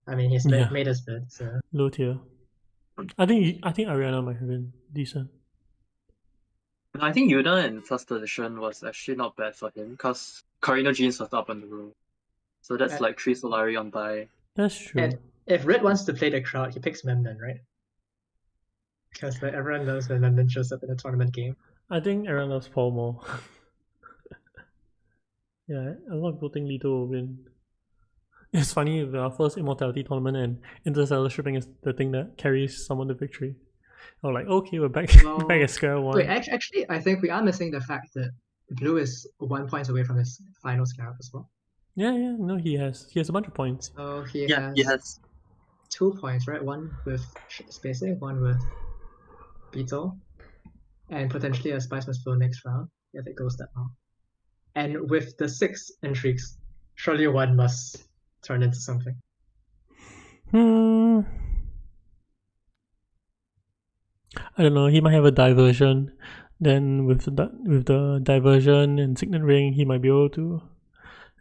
I mean, he's made his bid, so... Low tier. I think Ariana might have been decent. I think Yuna in first edition was actually not bad for him because Carino Jeans was up on the roll. So that's like 3 Solari on buy. That's true. And if Red wants to play the crowd, he picks Memnon, right? Because like, everyone knows when Memnon shows up in a tournament game. I think everyone loves Paul more. Yeah, a lot of people think Lito will win. It's funny with our first Immortality tournament and interstellar shipping is the thing that carries someone to victory. I'm like, okay, we're back back at square one. Wait, actually, I think we are missing the fact that Blue is 1 point away from his final scarab as well. Yeah, no, he has a bunch of points. So he has 2 points, right? One with spacing, one with Beetle, and potentially a Spice must flow next round if it goes that long. And with the 6 intrigues, surely one must turn into something. I don't know. He might have a diversion. Then with the diversion and Signet Ring, he might be able to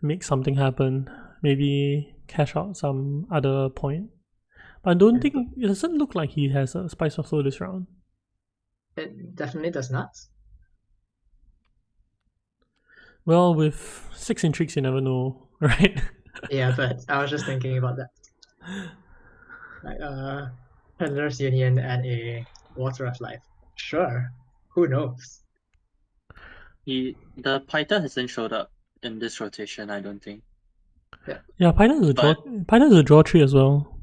make something happen. Maybe cash out some other point. But I don't think it doesn't look like he has a Spice of Flow this round. It definitely does not. Well, with 6 intrigues, you never know, right? Yeah, but I was just thinking about that. Like, Peddler's Union and a Water of Life. Sure, who knows? The Python hasn't showed up in this rotation, I don't think. Yeah, Python is a draw tree as well.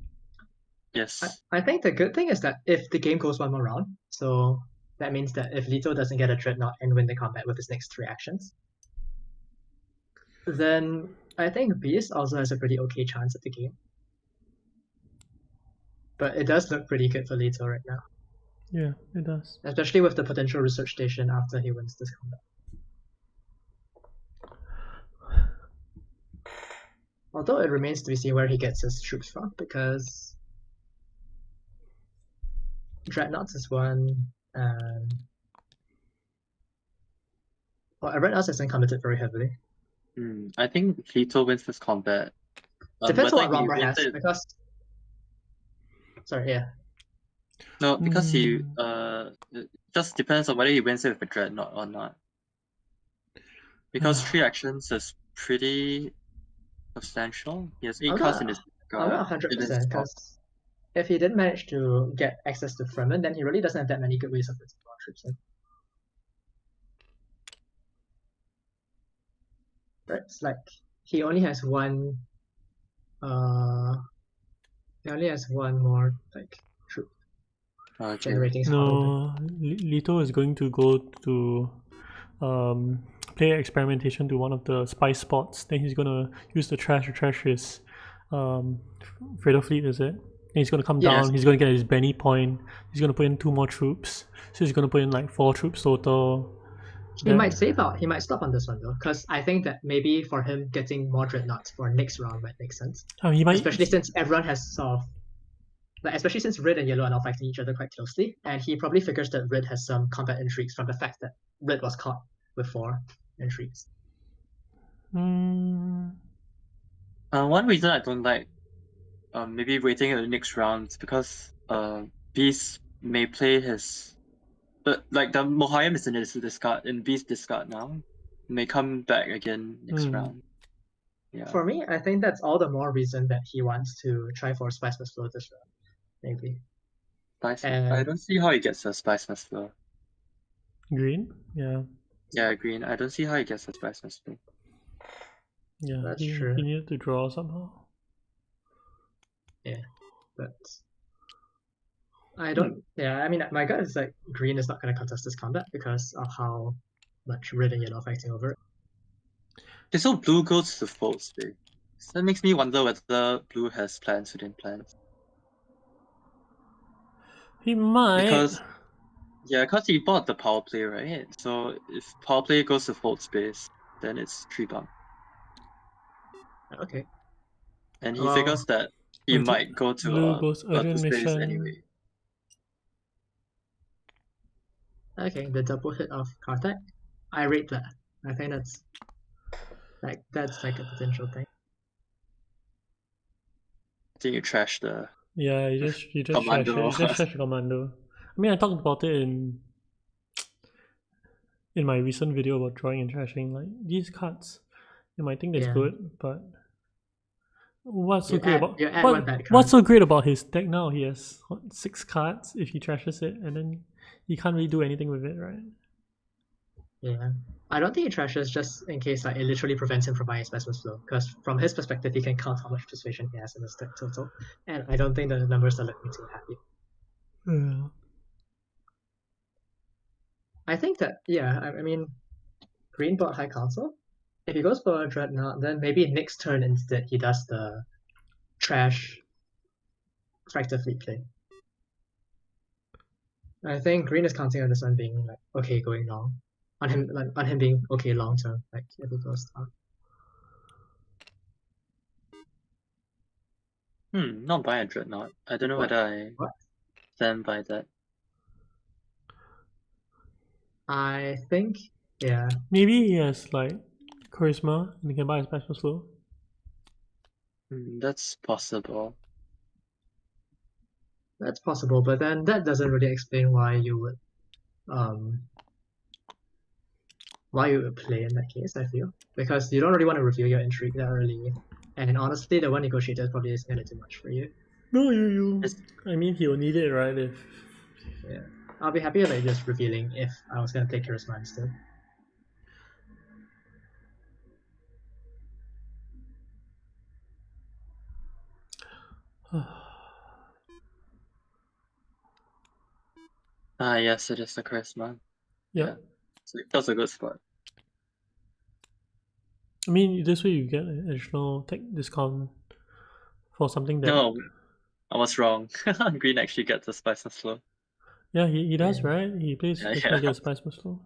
Yes. I think the good thing is that if the game goes one more round, so that means that if Lito doesn't get a Dreadnought and win the combat with his next 3 actions, then I think Beast also has a pretty okay chance at the game. But it does look pretty good for Lito right now. Yeah, it does. Especially with the potential research station after he wins this combat. Although it remains to be seen where he gets his troops from, because Dreadnoughts is one, and Dreadnoughts hasn't committed very heavily. I think Lito wins this combat. Depends on what Romber has, because... Sorry, yeah. No, because it just depends on whether he wins it with a Dreadnought or not. Because 3 actions is pretty substantial. He has 8 cards in his I'm not 100%, because if he didn't manage to get access to Fremen, then he really doesn't have that many good ways of putting more troops in. Right, it's like he only has one more like troop generating. No, Lito is going to go to play experimentation to one of the spice spots. Then he's gonna use the trash to trash his Freighter fleet, is it? And he's gonna come down, he's gonna get his Benny point, he's gonna put in 2 more troops. So he's gonna put in like 4 troops total. He might save out, he might stop on this one though, because I think that maybe for him getting more Dreadnoughts for next round might make sense. Especially since everyone has sort of, like, especially since Red and Yellow are now fighting each other quite closely, and he probably figures that Red has some combat intrigues from the fact that Red was caught with 4 intrigues. One reason I don't like maybe waiting at the next round because Beast may play his. But like the Mohayam is in his discard, in Beast discard now. May come back again next round. Yeah. For me, I think that's all the more reason that he wants to try for Spice Must Flow this round. Maybe. Spice. And- I don't see how he gets a Spice Must Flow. Green? Yeah. Yeah, green. I don't see how he gets a Spice Must Flow. Yeah. That's he, true. He needed to draw somehow. Yeah, but I don't. Yeah, I mean, my gut is like green is not going to contest this combat because of how much red and yellow are fighting over it. Okay, so blue goes to full space. So that makes me wonder whether blue has plans within plans. He might. Because he bought the power play, right? So if power play goes to fold space, then it's 3 bump. Okay. And he Well, figures that he might go to blue goes to urgent space mission. anyway. Okay, the double hit of Kartak. I rate that. I think that's like a potential thing. I think you trash the Yeah, you just trash it. Commando. You just trash the commando. I mean, I talked about it in my recent video about drawing and trashing. Like these cards, you might think that's Yeah. good, but what's so You great add- about you add one bad card. what's so great about his deck now? He has 6 cards if he trashes it, and then he can't really do anything with it, right? Yeah. I don't think he trashes just in case like it literally prevents him from buying Specialist Flow. Because from his perspective, he can count how much persuasion he has in his deck total. And I don't think the numbers are looking too happy. Yeah. I think that, yeah, I mean, green bought High Council. If he goes for a Dreadnought, then maybe next turn instead he does the trash Fractal Fleet play. I think green is counting on this one being like okay going long. On him being okay long term, like if he goes down. Not buy a Dreadnought. I don't know What? whether I What? stand by that. I think, yeah. Maybe he has like charisma and he can buy a special slow. That's possible. That's possible, but then that doesn't really explain why you would play in that case, I feel. Because you don't really want to reveal your intrigue that early. And honestly, the one negotiator probably isn't gonna do much for you. No, you. I mean, he'll need it, right? If Yeah. I'll be happy like just revealing if I was gonna play charisma instead. Yes, it is the charisma. yeah. So that's a good spot. I mean, this way you get an additional tech discount for something that. No, I was wrong. Green actually gets the spice and slow. Yeah, he does, Yeah. right? He plays Yeah, yeah, gets spice plus slow.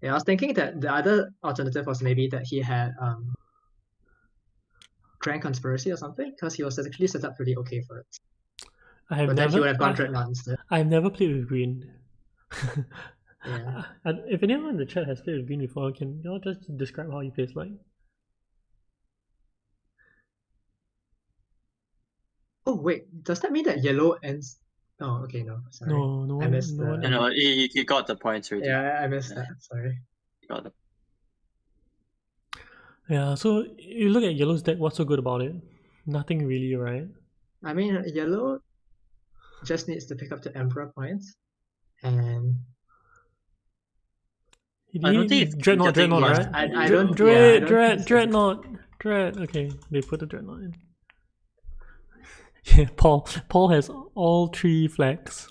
Yeah, I was thinking that the other alternative was maybe that he had Grand Conspiracy or something, because he was actually set up pretty okay for it. I have But then he would never. have gone Dreadnought instead. I've never played with green. Yeah. If anyone in the chat has played with green before, can y'all just describe how he plays like? Oh wait, does that mean that yellow ends? Oh, okay, no, sorry. No I one. missed No the- one. You know, he got the points already. Yeah, I missed that. Sorry. He got the Yeah, so you look at yellow's deck. What's so good about it? Nothing really, right? I mean, yellow just needs to pick up the Emperor points, and I don't think it's dreadnought, getting right? worse. I don't. Yeah, I don't think it's dreadnought. Okay, they put the dreadnought in. Yeah, Paul has all 3 flags.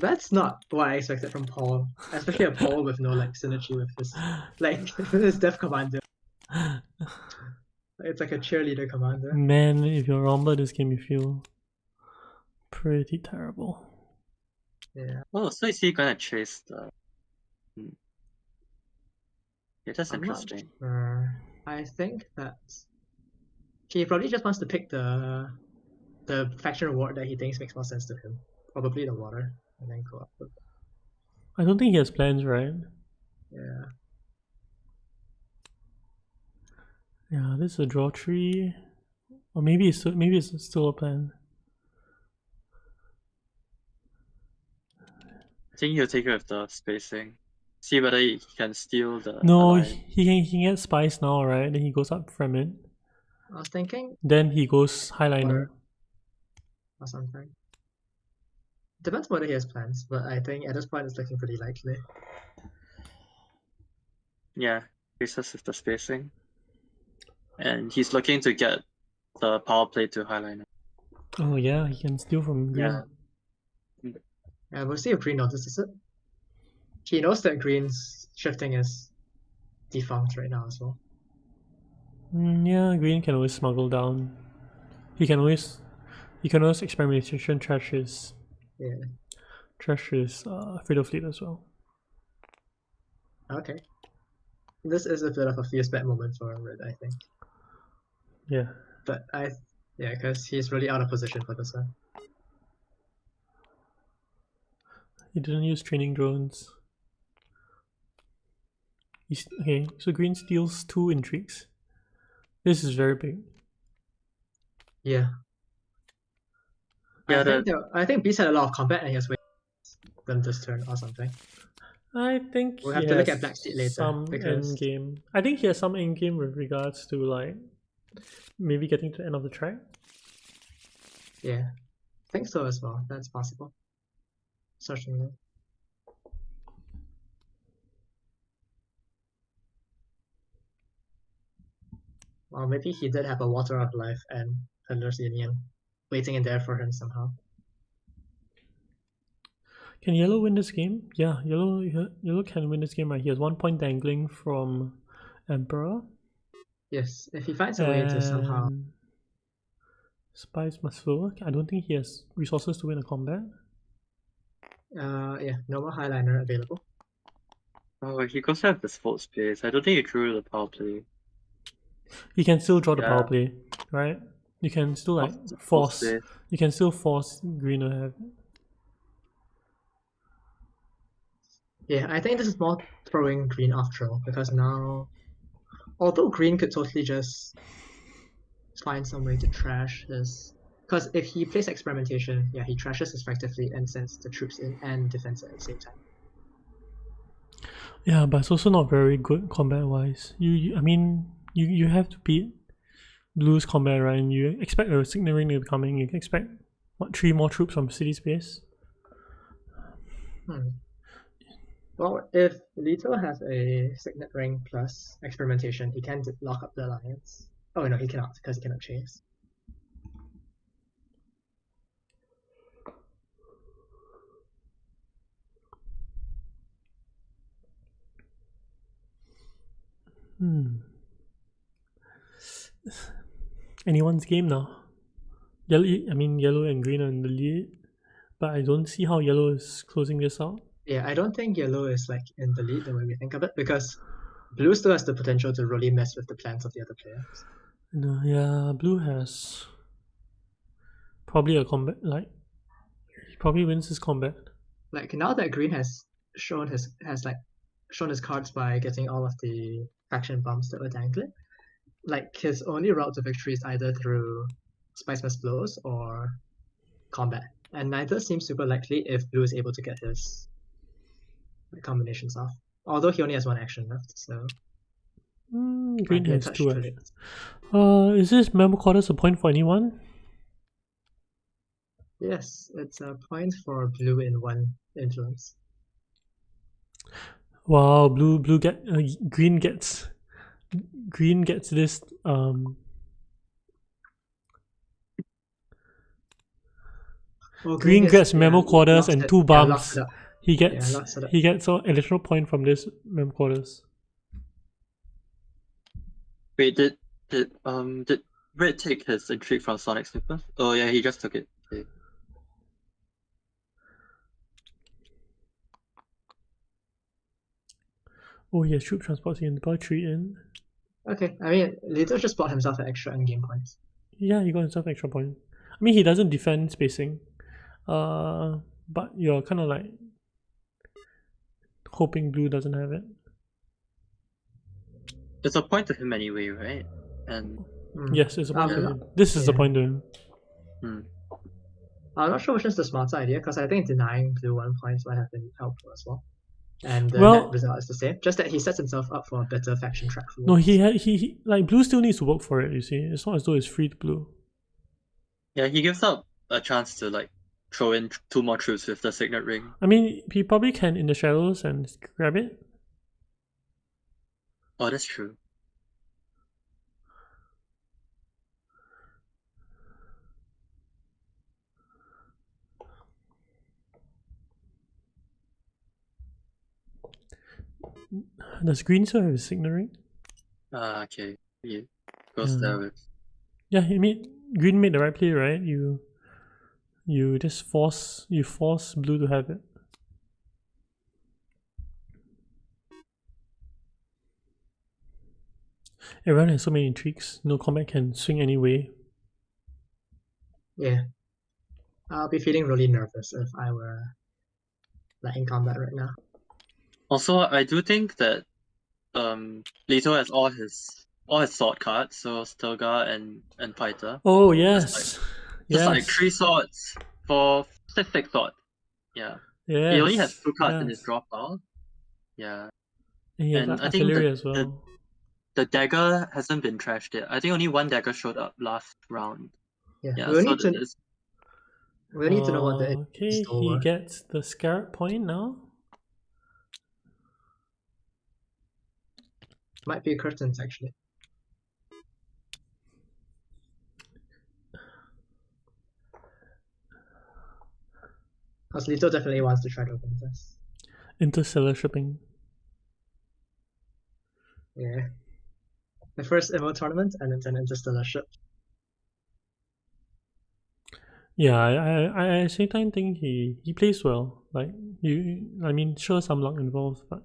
That's not what I expected from Paul, especially a Paul with no like synergy with his his Death Commander. It's like a cheerleader commander. Man, if you're Romba this game, you feel pretty terrible. Yeah. Oh, so is he gonna chase the? Yeah, that's I'm not interesting. sure. I think that he probably just wants to pick the faction reward that he thinks makes more sense to him. Probably the water, and then go up with it. I don't think he has plans, right? Yeah. Yeah, this is a draw tree. Or maybe it's still a plan. I think he'll take care of the spacing. See whether he can steal the No, alliance. he can get spice now, right? Then he goes up from it. I was thinking Then he goes highliner. or something. Depends whether he has plans, but I think at this point it's looking pretty likely. Yeah, faces with the spacing. And he's looking to get the power play to highliner. Oh yeah, he can steal from green. Yeah. Yeah, we'll see if green notices it. He knows that green's shifting is defunct right now as well. Yeah, green can always smuggle down. He can always experimentation trash his Fatal Fleet as well. Okay. This is a bit of a fierce bet moment for Red, I think. Yeah. But because he's really out of position for this one. He didn't use training drones. Okay, so green steals 2 intrigues. This is very big. Yeah. Yeah, I think Beast had a lot of combat and he was waiting them this turn or something. I think We'll he have to look has at Black Seed later, some because- in-game. I think he has some in-game with regards to like maybe getting to the end of the track. Yeah. I think so as well. That's possible. Certainly. Or maybe he did have a Water of Life and Thunder's Union waiting in there for him somehow. Can yellow win this game? Yeah, yellow can win this game, right? He has 1 point dangling from Emperor. Yes, if he finds a way to somehow... Spice must flow. I don't think he has resources to win a combat. yeah, no more highliner available. Oh, he goes to have this full space. I don't think he drew the power play. He can still draw the Yeah. power play, right? You can still like Full force. space. You can still force green to have. Yeah, I think this is more throwing green off trail, because now, although green could totally just find some way to trash his, because if he plays experimentation, yeah, he trashes effectively and sends the troops in and defends at the same time. Yeah, but it's also not very good combat wise. I mean, you have to beat blue's combat, right? And you expect a signal ring to be coming. You can expect 3 more troops from city space. Well, if Leto has a signet ring plus experimentation, he can lock up the alliance. Oh no, he cannot, because he cannot chase. Anyone's game now. Yellow and green are in the lead, but I don't see how yellow is closing this out. Yeah, I don't think yellow is like in the lead the way we think of it, because blue still has the potential to really mess with the plans of the other players. No, yeah, blue has probably a combat, like he probably wins his combat. Like now that green has shown his cards by getting all of the faction bumps that were dangling, like his only route to victory is either through Spice Must Blows or combat, and neither seems super likely if blue is able to get his combinations off. Although he only has 1 action left, so green be a has touch 2 too actions. late. Is this member quarters a point for anyone? Yes, it's a point for blue in 1 influence. Wow, green gets this Well, green gets memo quarters and 2 bumps. He gets an additional point from this memo quarters. Wait, did Red take his intrigue from Sonic Sniper? Oh yeah, he just took it. Okay. Oh, he has troop transports. He can deploy 3 in. Okay, I mean, Leto just bought himself an extra in-game points. Yeah, he got himself extra point. I mean, he doesn't defend spacing. But you're kind of like hoping blue doesn't have it. It's a point to him anyway, right? And Yes, it's a point to Um, him. This is a yeah. point to him. I'm not sure which is the smarter idea because I think denying blue 1 point might have been helpful as well. And the net Well, result is the same, just that he sets himself up for a better faction track no, forwards. he like blue still needs to work for it. You see, it's not as though it's free to blue. Yeah, he gives up a chance to like throw in 2 more troops with the signet ring. I mean, he probably can in the shadows and grab it. Oh, that's true. Does green still have his signet ring? Okay. He goes there with. Yeah, I mean, green made the right play, right? You just force blue to have it. Everyone has so many intrigues. No combat can swing any way. Yeah. I'll be feeling really nervous if I were like in combat right now. Also, I do think that Leto has all his sword cards, so Stilgar and Paita. Oh yes, Just like 3 swords for 6 sword. Yeah. yes. He only has 2 cards in his yes. draw pile. Yeah. And he has And I think artillery as well. the dagger hasn't been trashed yet. I think only 1 dagger showed up last round. Yeah, so we'll need to know what the Okay, he gets the scarab point now. Might be curtains actually. Because Lito definitely wants to try to open this. Interstellar shipping. Yeah. The first Evo tournament and it's an interstellar ship. Yeah, I at the same time think he plays well. Like I mean, sure some luck involved, but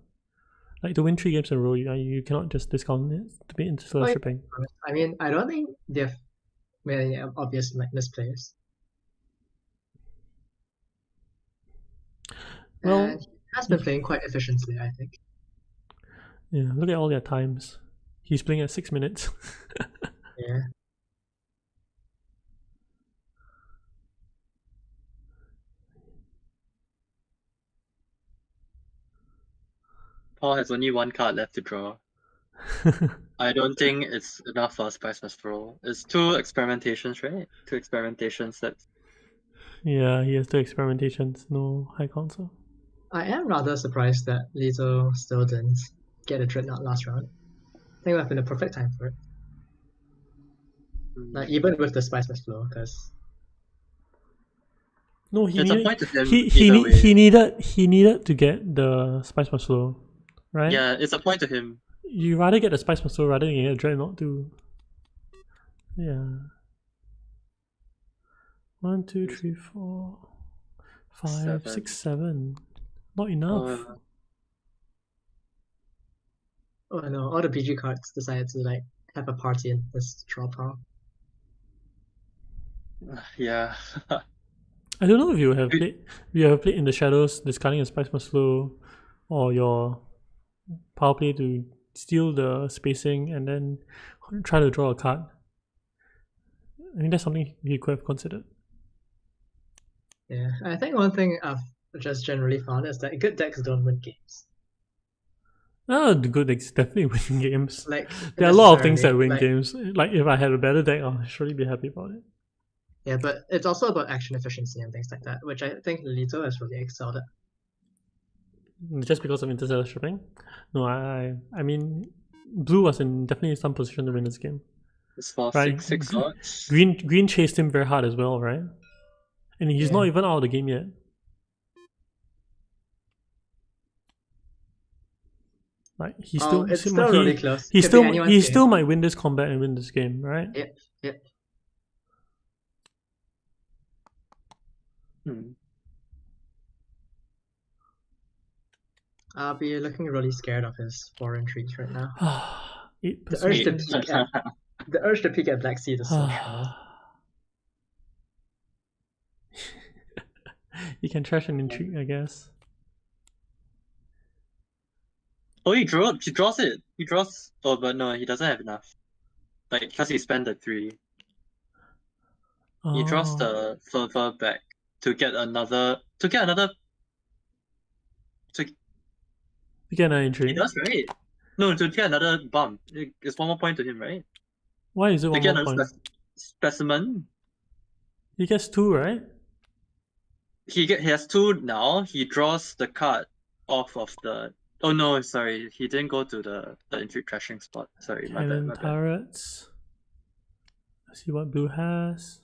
like to win 3 games in a row, you cannot just discount it to be interstellar shipping. I mean, I don't think they've made any obvious misplays. Well, and he has been playing quite efficiently, I think. Yeah, look at all their times. He's playing at 6 minutes. Yeah. Paul has only 1 card left to draw. I don't think it's enough for a Spice Must roll. It's 2 experimentations, right? 2 experimentations that's... Yeah, he has 2 experimentations, no high council. I am rather surprised that Lito still didn't get a Dreadnought last round. I think it would have been a perfect time for it. Like, even with the Spice Must flow, because... No, he needed to get the Spice Must flow, right? Yeah, it's a point to him. You rather get the Spice Must flow rather than get a Dreadnought too. Yeah. 1, 2, 3, 4, 5, 6, 7. Not enough. Oh no, all the BG cards decided to like have a party in this draw pile. Yeah. I don't know if you have played in the shadows, discarding a Spice Must flow, or your power play to steal the spacing and then try to draw a card. I mean, that's something you could have considered. Yeah, I think one thing I've just generally found is that good decks don't win games. Oh, the good decks definitely win games. Like, there are a lot of things that win games. Like, if I had a better deck, I'll surely be happy about it. Yeah, but it's also about action efficiency and things like that, which I think Lito has really excelled at. Just because of interstellar shipping? No, I mean, blue was in definitely some position to win this game. It's for right? 6 odds. Green chased him very hard as well, right? And he's not even out of the game yet. Like he's still, it's still really close. He still might win this combat and win this game, right? Yep. I'll be looking really scared of his foreign trees right now. The urge to peek at Black Sea is so strong. You can trash an intrigue, I guess. Oh, he draws it. He draws. Oh, but no, he doesn't have enough. like because he spent the 3. He draws Oh, the fervor back to get another to get another. you get an He injury. does, right? No, to get another bump. It's 1 more point to him, right? Why is it To one get more another point? specimen. He gets 2, right? He has 2 now. He draws the card off of the. Oh no, sorry. He didn't go to the intrigue trashing spot. Sorry, my Cannon bad. turrets. Let's see what blue has.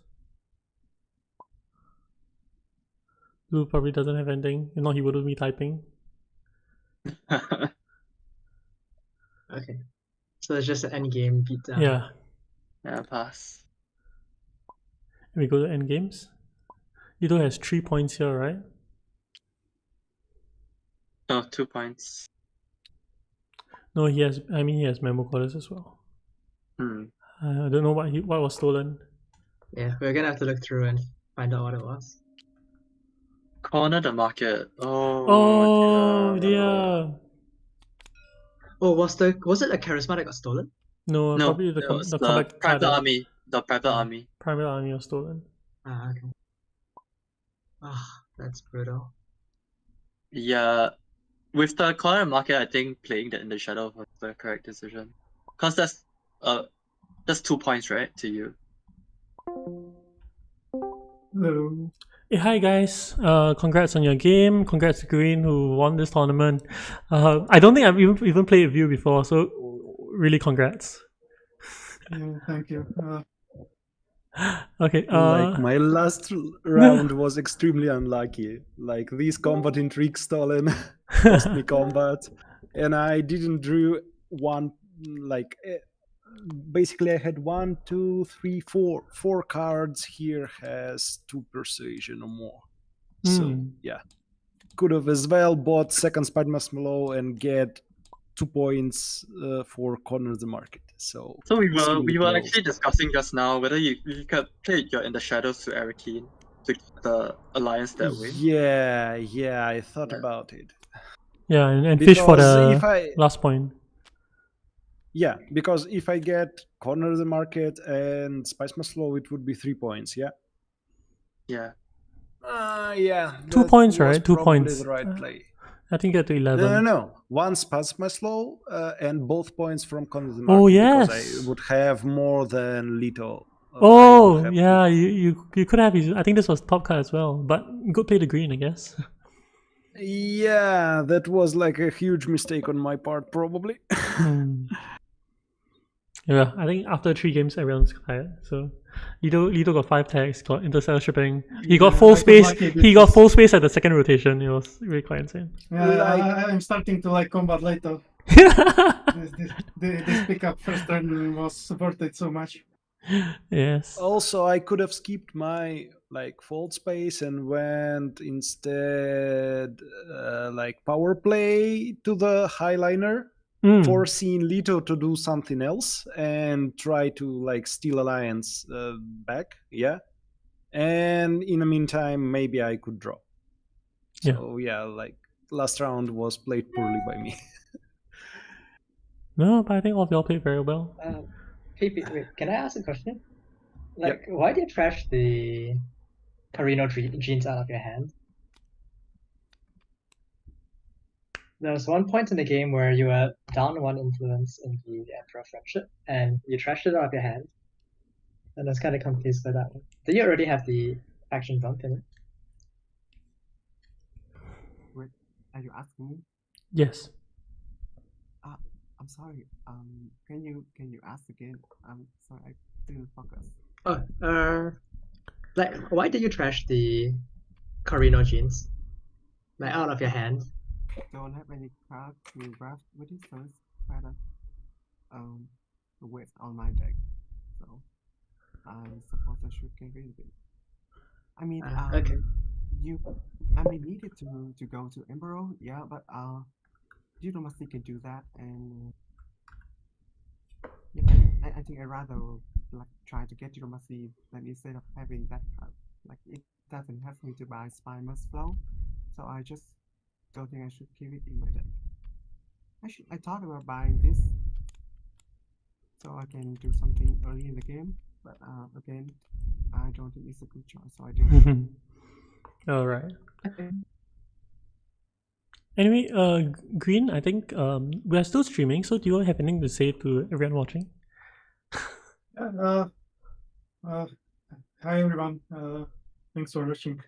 Blue probably doesn't have anything. If not, he wouldn't be typing. Okay. So it's just an end game beatdown. Yeah. Yeah, pass. And we go to end games. Lido has 3 points here, right? No, 2 points. No, he has. I mean, he has memo quarters as well. Hmm. I don't know what was stolen. Yeah, we're gonna have to look through and find out what it was. Corner the market. Oh dear. Oh, was it a charisma that got stolen? No, No, probably it was the the combat card. private army. The private army. Private army was stolen. Ah, okay. Ah, that's brutal. Yeah, with the corner market, I think playing that in the shadow was the correct decision. Cause that's 2 points, right, to you. Hello. Hey, hi guys. Congrats on your game. Congrats to Green who won this tournament. I don't think I've even played with you before, so really congrats. Yeah, thank you. Okay. Like my last round was extremely unlucky. Like these combat intrigue stolen cost me combat, and I didn't drew one. Like basically, I had 1, 2, 3, 4 cards. Here has 2 persuasion or more. So yeah, could have as well bought second Spider Marshmallow and get 2 points for corner the market. So we extremely were close. actually discussing just now whether you could play your In the Shadows to Arakeen to get the alliance that way. Yeah, I thought Yeah. about it. Yeah, and fish for Because the if I last point. yeah, because if I get corner the market and Spice Maslow, it would be 3 points. Yeah. Yeah. Yeah. 2 that points, was right? 2 probably points. the right play. I think you get to 11. No. One Spice Maslow and both points from corner the market. Oh Because yes. I would have more than Lito. Oh yeah, you could have. I think this was top card as well, but good play the green, I guess. Yeah, that was like a huge mistake on my part, probably. Yeah, I think after 3 games, everyone's tired. So, Lido got 5 tags, got interstellar shipping. He got full space. He got full space at the second rotation. It was really quite insane. Yeah, I'm starting to like combat later. This pickup first turn was supported so much. Yes. Also, I could have skipped my like fold space and went instead like power play to the highliner, forcing Lito to do something else and try to like steal alliance back. Yeah, and in the meantime, maybe I could draw. So yeah, like last round was played poorly by me. No, but I think all of y'all played very well. Hey, wait, can I ask a question? Like, why do you trash the Carino genes out of your hand? There was one point in the game where you were down 1 influence in the Emperor Friendship, and you trashed it out of your hand. And I was kind of confused by that one. Did you already have the action bump in it? Wait, are you asking me? Yes. I'm sorry. Can you ask again? I'm sorry, I didn't focus. Like, why did you trash the Carino genes? Like, out of your hand? Don't have any card to draft with it, so it's quite a waste on my deck. So I suppose I should get rid of it. I mean, okay. Needed to go to Imperium, yeah, but Diplomacy can do that, and yeah, I think I'd rather like try to get Diplomacy than instead of having that card. Like it doesn't have me to buy Spy Must Flow, so I just don't think I should keep it in my deck. I thought about buying this so I can do something early in the game. But again, I don't think it's a good choice, so I didn't. All right. Anyway, Green, I think we are still streaming. So do you have anything to say to everyone watching? Hi everyone. Thanks for watching.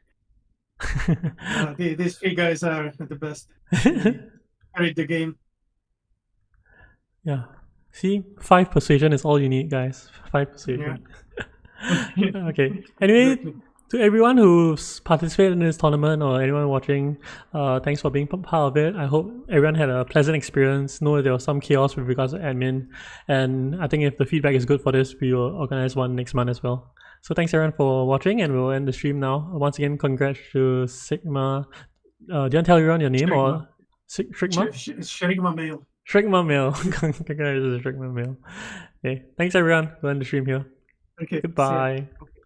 These three guys are the best. They carried the game. Yeah. See, 5 persuasion is all you need, guys. 5 persuasion. Okay. Anyway, to everyone who's participated in this tournament or anyone watching, thanks for being part of it. I hope everyone had a pleasant experience. Know there was some chaos with regards to admin, and I think if the feedback is good for this, we will organize one next month as well. So thanks everyone for watching, and we'll end the stream now. Once again, congrats to Sigma. Do you want to tell everyone your name Shrigma. or Shrigma? Shrigma Mail. Shrigma Mail. Congrats to Shrigma Mail. Okay, thanks everyone. We'll end the stream here. Okay. Goodbye. Okay.